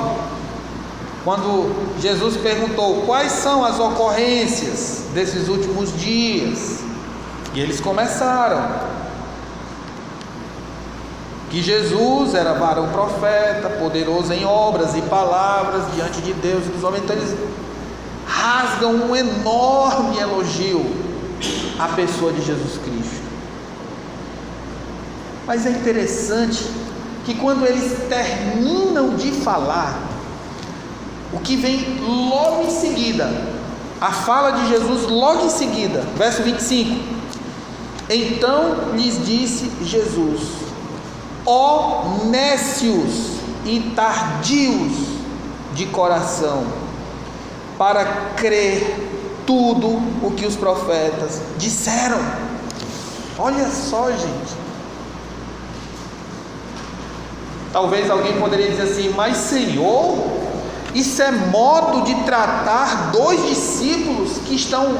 quando Jesus perguntou: quais são as ocorrências desses últimos dias? E eles começaram que Jesus era varão profeta, poderoso em obras e palavras diante de Deus e dos homens. Então eles rasgam um enorme elogio à pessoa de Jesus Cristo. Mas é interessante que quando eles terminam de falar, o que vem logo em seguida, a fala de Jesus logo em seguida, verso 25: então lhes disse Jesus: ó nécios e tardios de coração, para crer tudo o que os profetas disseram. Olha só, gente. Talvez alguém poderia dizer assim: mas Senhor, isso é modo de tratar dois discípulos que estão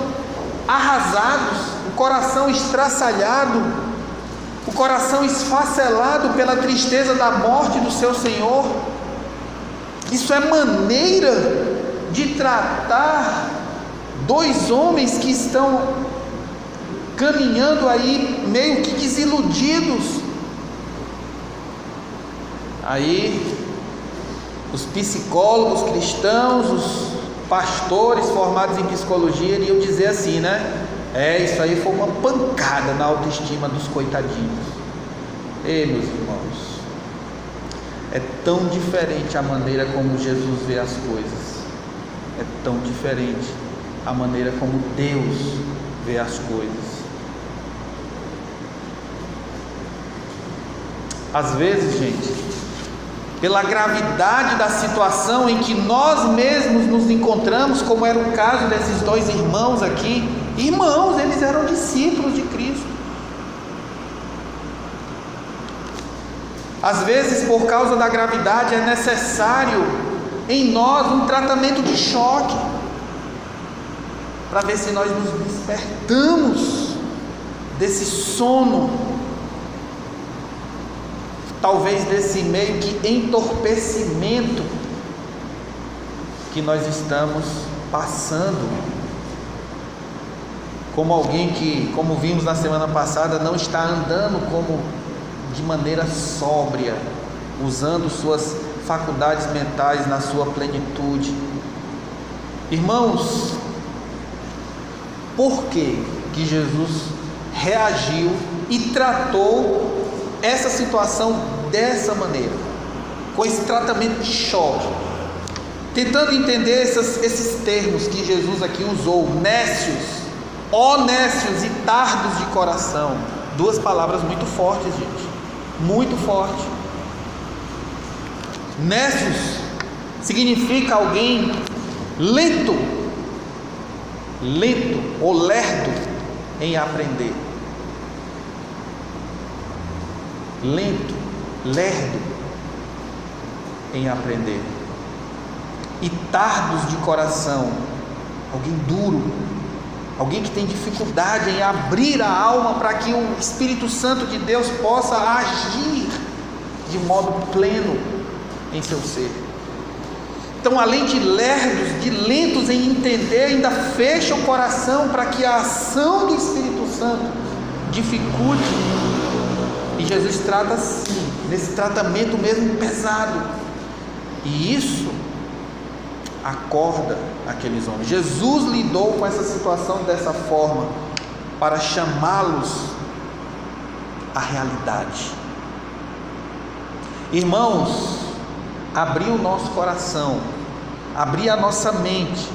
arrasados, o coração estraçalhado, o coração esfacelado pela tristeza da morte do seu Senhor. Isso é maneira de tratar dois homens que estão caminhando aí meio que desiludidos. Aí os psicólogos cristãos, os pastores formados em psicologia iriam dizer assim, né? Isso aí foi uma pancada na autoestima dos coitadinhos. Meus irmãos, é tão diferente a maneira como Jesus vê as coisas, é tão diferente a maneira como Deus vê as coisas. Às vezes, gente, pela gravidade da situação em que nós mesmos nos encontramos, como era o caso desses dois irmãos aqui. Irmãos, eles eram discípulos de Cristo. Às vezes, por causa da gravidade, é necessário em nós um tratamento de choque, para ver se nós nos despertamos desse sono, talvez desse meio que entorpecimento que nós estamos passando, como alguém que, como vimos na semana passada, não está andando de maneira sóbria, usando suas faculdades mentais na sua plenitude. Irmãos, por que Jesus reagiu e tratou essa situação dessa maneira, com esse tratamento de choque? Tentando entender esses termos que Jesus aqui usou, nécios, honestos e tardos de coração. Duas palavras muito fortes, gente, muito forte. Nécios significa alguém lento ou lerdo em aprender. Lento, lerdo em aprender. E tardos de coração, alguém duro, alguém que tem dificuldade em abrir a alma para que o Espírito Santo de Deus possa agir de modo pleno em seu ser. Então, além de lerdos, de lentos em entender, ainda fecha o coração para que a ação do Espírito Santo dificulte. E Jesus trata assim, nesse tratamento mesmo pesado. E isso acorda aqueles homens. Jesus lidou com essa situação dessa forma para chamá-los à realidade. Irmãos, abrir o nosso coração, abrir a nossa mente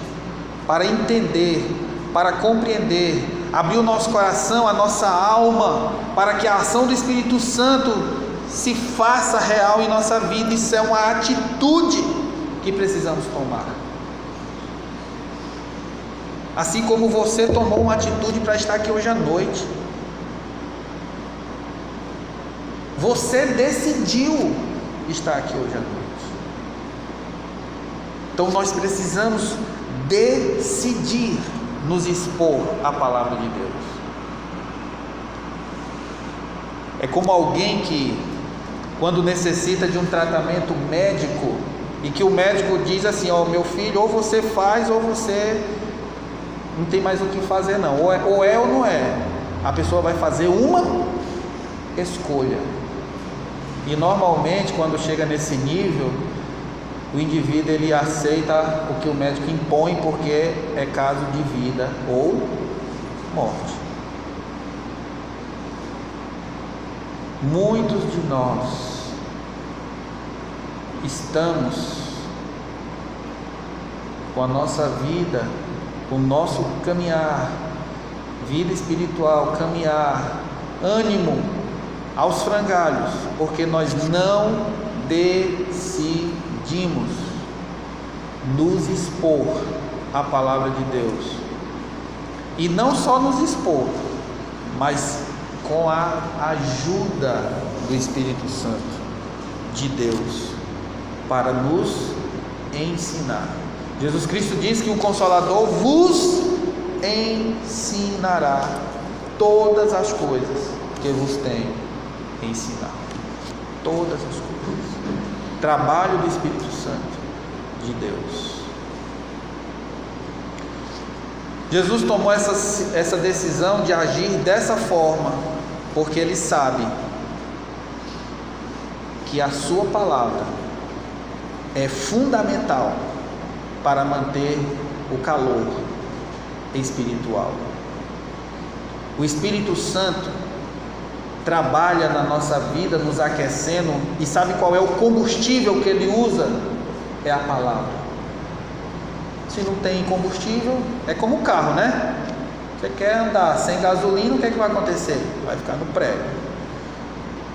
para entender, para compreender, abrir o nosso coração, a nossa alma, para que a ação do Espírito Santo se faça real em nossa vida. Isso é uma atitude que precisamos tomar. Assim como você tomou uma atitude para estar aqui hoje à noite. Você decidiu estar aqui hoje à noite. Então nós precisamos decidir nos expor à palavra de Deus. É como alguém que, quando necessita de um tratamento médico, e que o médico diz assim: ó, meu filho, ou você faz ou você não tem mais o que fazer não, ou é ou não é. A pessoa vai fazer uma escolha. E normalmente, quando chega nesse nível, o indivíduo ele aceita o que o médico impõe, porque é caso de vida ou morte. Muitos de nós estamos com a nossa vida, o nosso caminhar, vida espiritual, caminhar, ânimo aos frangalhos, porque nós não decidimos nos expor à palavra de Deus. E não só nos expor, mas com a ajuda do Espírito Santo de Deus para nos ensinar. Jesus Cristo diz que o Consolador vos ensinará todas as coisas que vos tenho ensinado. Todas as coisas. Trabalho do Espírito Santo de Deus. Jesus tomou essa decisão de agir dessa forma, porque Ele sabe que a sua palavra é fundamental para manter o calor espiritual. O Espírito Santo trabalha na nossa vida, nos aquecendo, e sabe qual é o combustível que Ele usa? É a palavra. Se não tem combustível, é como o carro, né? Você quer andar sem gasolina, o que é que vai acontecer? Vai ficar no prego.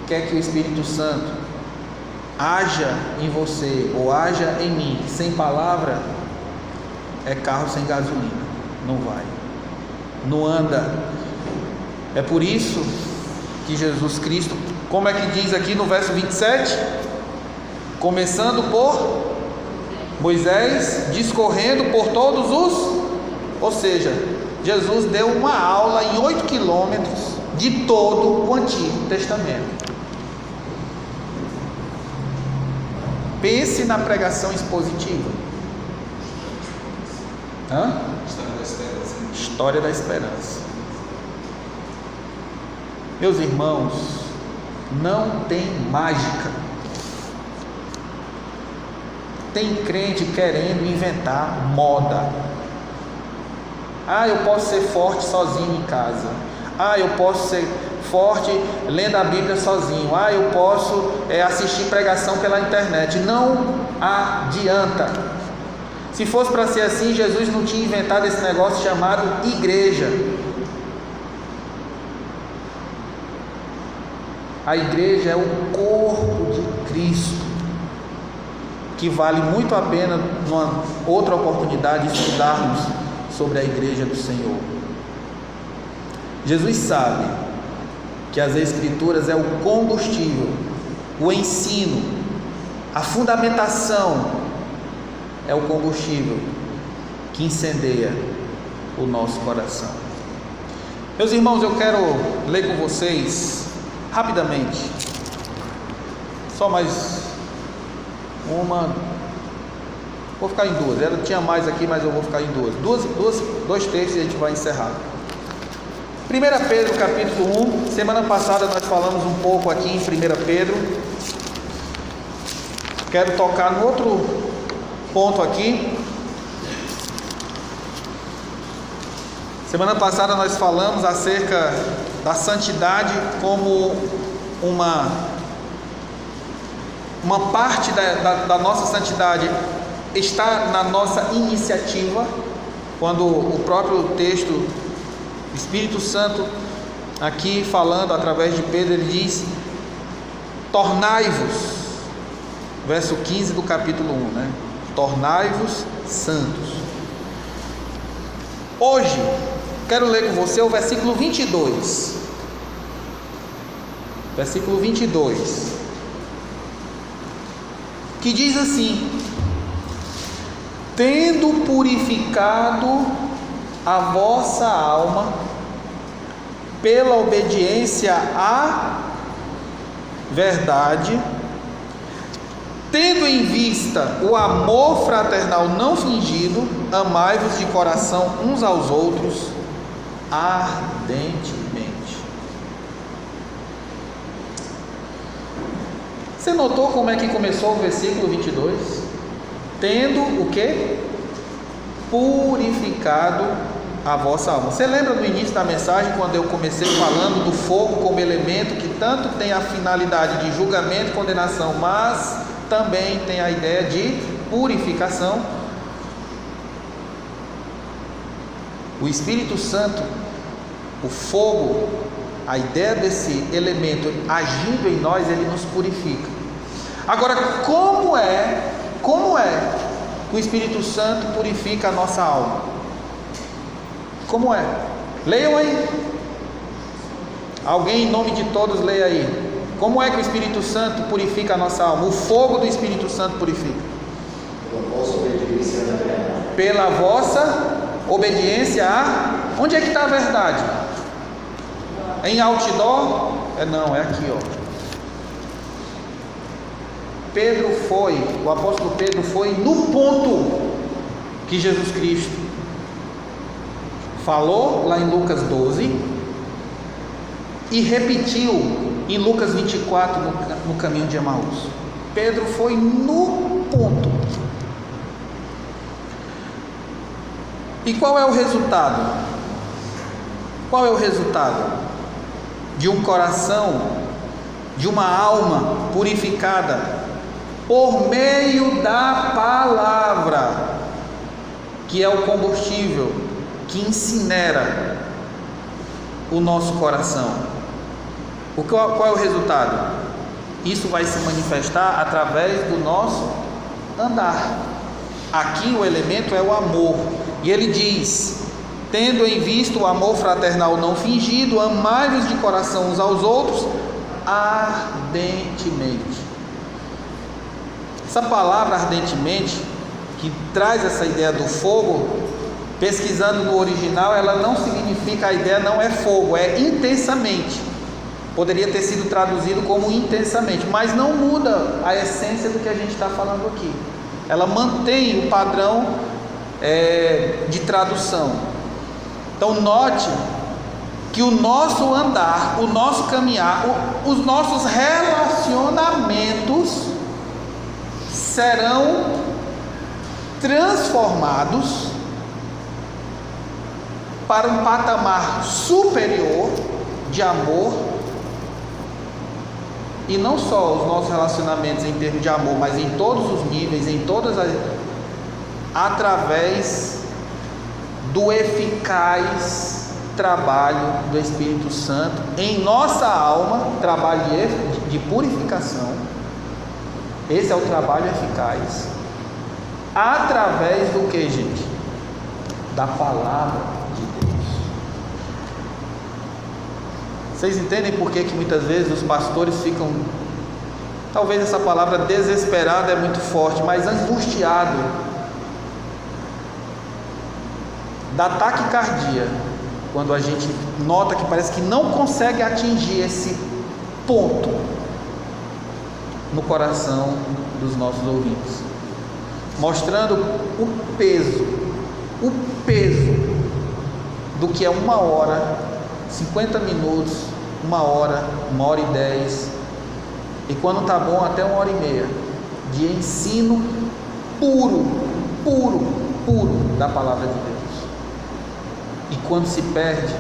Quer que o Espírito Santo haja em você ou haja em mim sem palavra, é carro sem gasolina, não vai, não anda. É por isso que Jesus Cristo Como é que diz aqui no verso 27? Começando por Moisés, discorrendo por todos os... Ou seja, Jesus deu uma aula em 8 quilômetros de todo o Antigo Testamento. Pense na pregação expositiva. História da esperança. Meus irmãos, não tem mágica. Tem crente querendo inventar moda. Eu posso ser forte sozinho em casa. Eu posso ser forte lendo a Bíblia sozinho. Eu posso assistir pregação pela internet. Não adianta. Se fosse para ser assim, Jesus não tinha inventado esse negócio chamado igreja. A igreja é o corpo de Cristo, que vale muito a pena, numa outra oportunidade, estudarmos sobre a igreja do Senhor. Jesus sabe que as Escrituras é o combustível, o ensino, a fundamentação é o combustível que incendeia o nosso coração. Meus irmãos, eu quero ler com vocês rapidamente, só mais uma, vou ficar em duas, tinha mais aqui, mas eu vou ficar em dois textos e a gente vai encerrar. 1 Pedro capítulo 1, semana passada nós falamos um pouco aqui em 1 Pedro, quero tocar no outro ponto aqui. Semana passada nós falamos acerca da santidade como uma parte da nossa santidade está na nossa iniciativa, quando o próprio texto, o Espírito Santo aqui falando através de Pedro, ele diz: tornai-vos, verso 15 do capítulo 1, né? Tornai-vos santos. Hoje quero ler com você o versículo 22. Versículo 22, que diz assim: tendo purificado a vossa alma pela obediência à verdade, tendo em vista o amor fraternal não fingido, amai-vos de coração uns aos outros ardentemente. Você notou como é que começou o versículo 22? Tendo o quê? Purificado a vossa alma. Você lembra no início da mensagem, quando eu comecei falando do fogo como elemento que tanto tem a finalidade de julgamento e condenação, mas também tem a ideia de purificação? O Espírito Santo, o fogo, a ideia desse elemento agindo em nós, ele nos purifica. Agora, como é que o Espírito Santo purifica a nossa alma? Como é? Leiam aí. Alguém, em nome de todos, leia aí. Como é que o Espírito Santo purifica a nossa alma? O fogo do Espírito Santo purifica. Pela vossa obediência a... Onde é que está a verdade? Em outdoor? Não, é aqui, ó. O apóstolo Pedro foi no ponto que Jesus Cristo falou lá em Lucas 12 e repetiu em Lucas 24 no caminho de Emaús. Pedro foi no ponto. E qual é o resultado? Qual é o resultado de um coração, de uma alma purificada por meio da palavra, que é o combustível que incinera o nosso coração? Qual é o resultado? Isso vai se manifestar através do nosso andar. Aqui o elemento é o amor, e ele diz: tendo em vista o amor fraternal não fingido, amai-vos de coração uns aos outros ardentemente. Essa palavra ardentemente, que traz essa ideia do fogo, pesquisando no original, ela não significa, a ideia não é fogo, é intensamente. Poderia ter sido traduzido como intensamente, mas não muda a essência do que a gente está falando aqui. Ela mantém o padrão de tradução. Então note que o nosso andar, o nosso caminhar, os nossos relacionamentos serão transformados para um patamar superior de amor. E não só os nossos relacionamentos em termos de amor, mas em todos os níveis, através do eficaz trabalho do Espírito Santo em nossa alma, trabalho de purificação. Esse é o trabalho eficaz. Através do que, gente? Da palavra de Deus. Vocês entendem por que muitas vezes os pastores ficam, talvez essa palavra desesperado é muito forte, mas angustiado, da taquicardia, quando a gente nota que parece que não consegue atingir esse ponto no coração dos nossos ouvintes, mostrando o peso do que é 1 hora, 50 minutos, 1 hora, 1h10, e quando está bom até 1h30 de ensino puro da palavra de Deus. E quando se perde.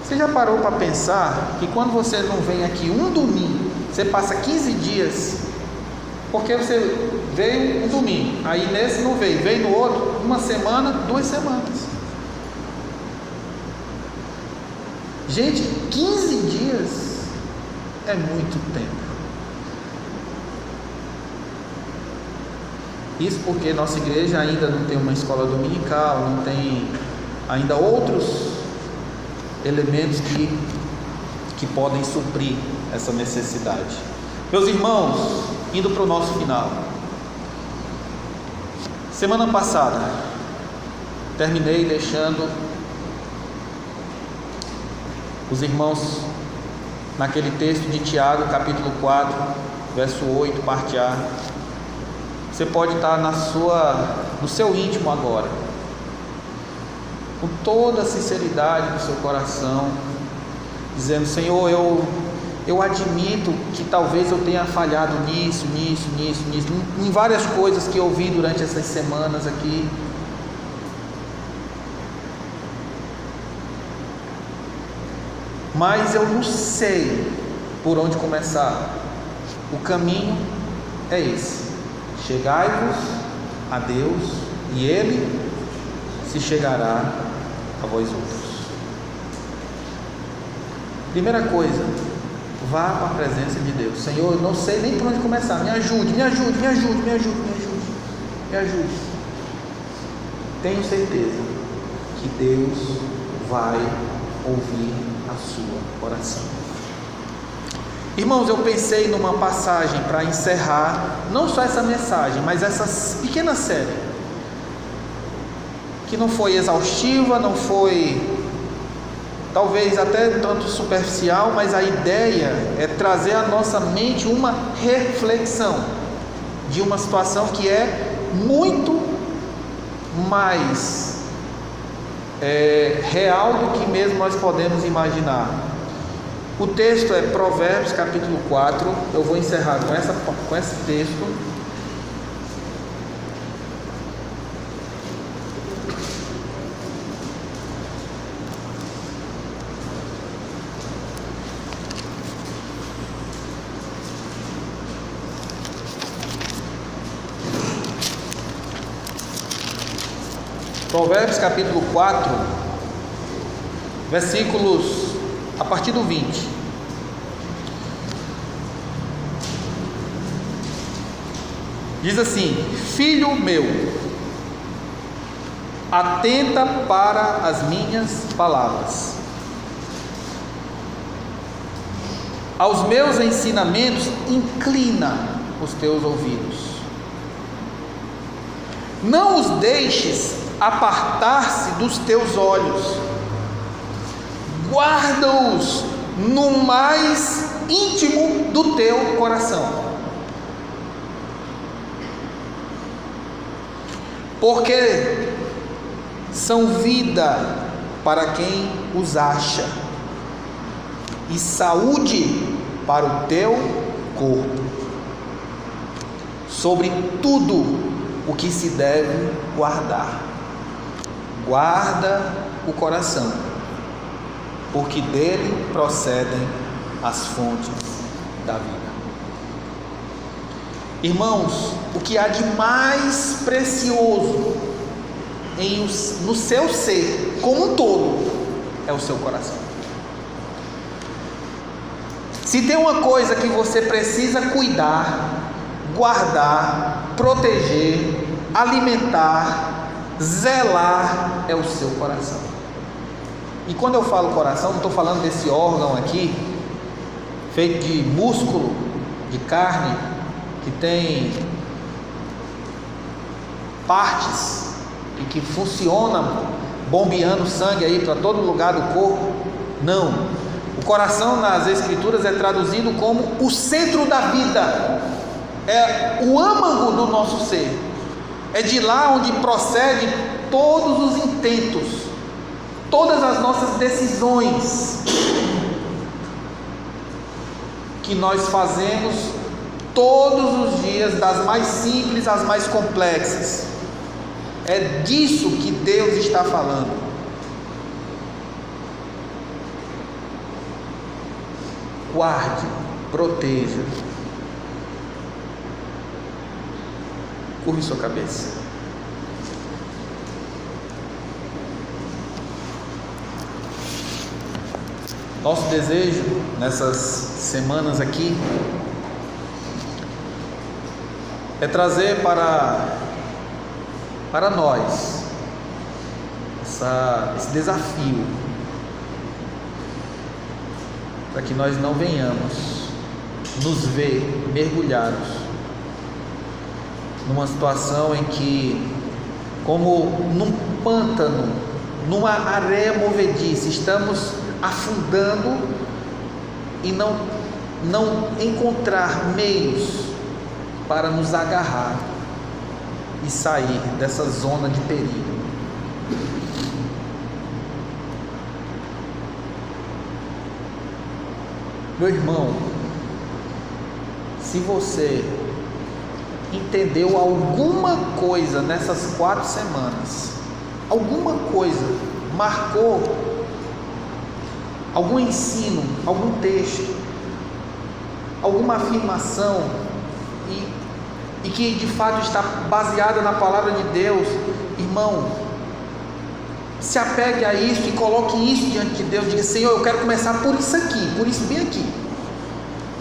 Você já parou para pensar que quando você não vem aqui um domingo, você passa 15 dias, porque você veio um domingo, aí nesse não veio no outro, 1 semana, 2 semanas. Gente, 15 dias é muito tempo. Isso porque nossa igreja ainda não tem uma escola dominical, não tem ainda outros elementos que podem suprir essa necessidade. Meus irmãos, indo para o nosso final. Semana passada, terminei deixando os irmãos naquele texto de Tiago, capítulo 4, verso 8, parte A. Você pode estar no seu íntimo agora, com toda a sinceridade do seu coração, dizendo: Senhor, eu admito que talvez eu tenha falhado nisso, em várias coisas que eu vi durante essas semanas aqui. Mas eu não sei por onde começar. O caminho é esse: chegai-vos a Deus, e Ele se chegará a vós outros. Primeira coisa, vá para a presença de Deus. Senhor, eu não sei nem por onde começar, me ajude. Tenho certeza que Deus vai ouvir a sua oração. Irmãos, eu pensei numa passagem para encerrar, não só essa mensagem, mas essa pequena série, que não foi exaustiva, não foi talvez até tanto superficial, mas a ideia é trazer à nossa mente uma reflexão de uma situação que é muito mais real do que mesmo nós podemos imaginar. O texto é Provérbios capítulo 4. Eu vou encerrar com esse texto. Provérbios capítulo 4, versículos a partir do 20. Diz assim: Filho meu, atenta para as minhas palavras. Aos meus ensinamentos, inclina os teus ouvidos. Não os deixes apartar-se dos teus olhos. Guarda-os no mais íntimo do teu coração. Porque são vida para quem os acha e saúde para o teu corpo. Sobre tudo o que se deve guardar, guarda o coração, porque dele procedem as fontes da vida. Irmãos, o que há de mais precioso no seu ser como um todo é o seu coração. Se tem uma coisa que você precisa cuidar, guardar, proteger, alimentar, zelar, é o seu coração. E quando eu falo coração, não estou falando desse órgão aqui, feito de músculo, de carne, que tem partes e que funciona bombeando sangue aí para todo lugar do corpo. Não. O coração nas Escrituras é traduzido como o centro da vida. É o âmago do nosso ser. É de lá onde procede todos os intentos, todas as nossas decisões que nós fazemos todos os dias, das mais simples às mais complexas. É disso que Deus está falando. Guarde, proteja. Curve sua cabeça. Nosso desejo nessas semanas aqui é trazer para nós esse desafio, para que nós não venhamos nos ver mergulhados numa situação em que, como num pântano, numa areia movediça, estamos afundando e não encontrar meios para nos agarrar e sair dessa zona de perigo. Meu irmão, se você entendeu alguma coisa nessas 4 semanas, alguma coisa marcou, algum ensino, algum texto, alguma afirmação e que de fato está baseada na palavra de Deus, irmão, se apegue a isso e coloque isso diante de Deus. Diga: Senhor, eu quero começar por isso aqui, por isso bem aqui,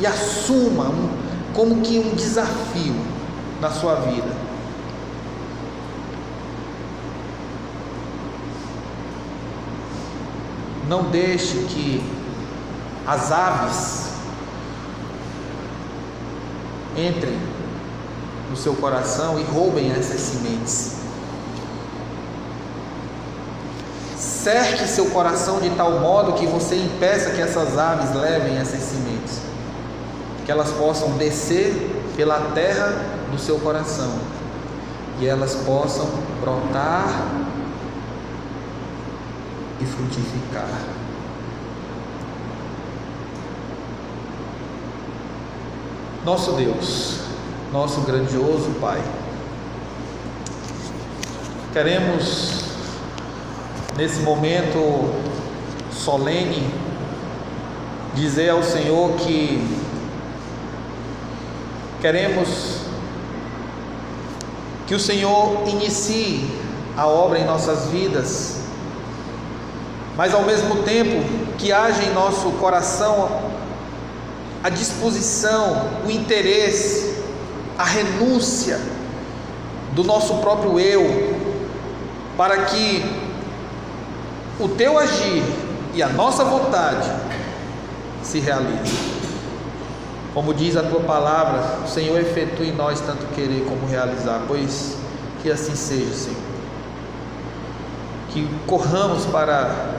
e assuma como que um desafio na sua vida. Não deixe que as aves entrem no seu coração e roubem essas sementes. Cerque seu coração de tal modo que você impeça que essas aves levem essas sementes, que elas possam descer pela terra do seu coração e elas possam brotar e frutificar. Nosso Deus, nosso grandioso Pai, queremos nesse momento solene dizer ao Senhor que queremos que o Senhor inicie a obra em nossas vidas, mas ao mesmo tempo que haja em nosso coração a disposição, o interesse, a renúncia do nosso próprio eu, para que o teu agir e a nossa vontade se realize. Como diz a tua palavra, o Senhor efetua em nós tanto querer como realizar, pois que assim seja, Senhor. Que corramos para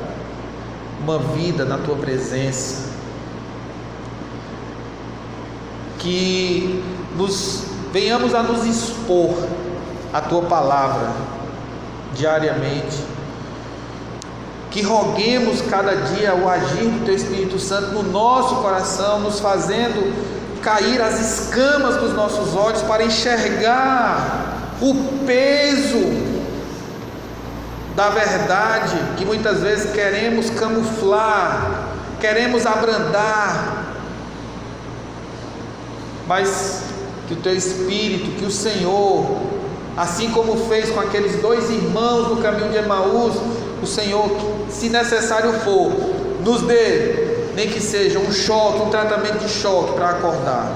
uma vida na tua presença, que venhamos a nos expor à tua palavra diariamente, que roguemos cada dia o agir do teu Espírito Santo no nosso coração, nos fazendo cair as escamas dos nossos olhos para enxergar o peso da verdade que muitas vezes queremos camuflar, queremos abrandar, mas que o teu Espírito, que o Senhor, assim como fez com aqueles dois irmãos no caminho de Emaús, o Senhor, se necessário for, nos dê, nem que seja um choque, um tratamento de choque para acordar,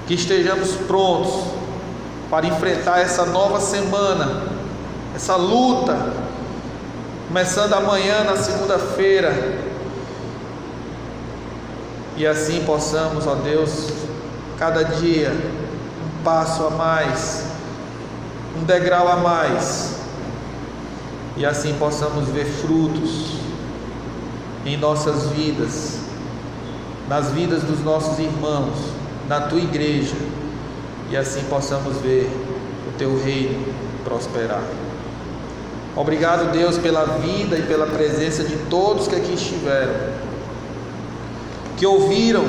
que estejamos prontos para enfrentar essa nova semana, essa luta, começando amanhã na segunda-feira, e assim possamos, ó Deus, cada dia um passo a mais, um degrau a mais, e assim possamos ver frutos em nossas vidas, nas vidas dos nossos irmãos, na tua igreja, e assim possamos ver o teu reino prosperar. Obrigado, Deus, pela vida e pela presença de todos que aqui estiveram, que ouviram,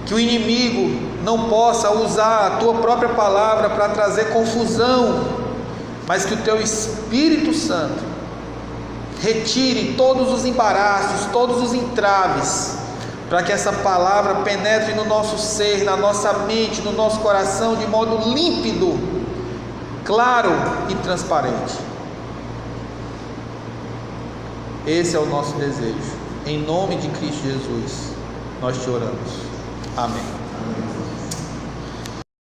que o inimigo não possa usar a tua própria palavra para trazer confusão, mas que o teu Espírito Santo retire todos os embaraços, todos os entraves, para que essa palavra penetre no nosso ser, na nossa mente, no nosso coração, de modo límpido, claro e transparente. Esse é o nosso desejo. Em nome de Cristo Jesus, nós te oramos. Amém.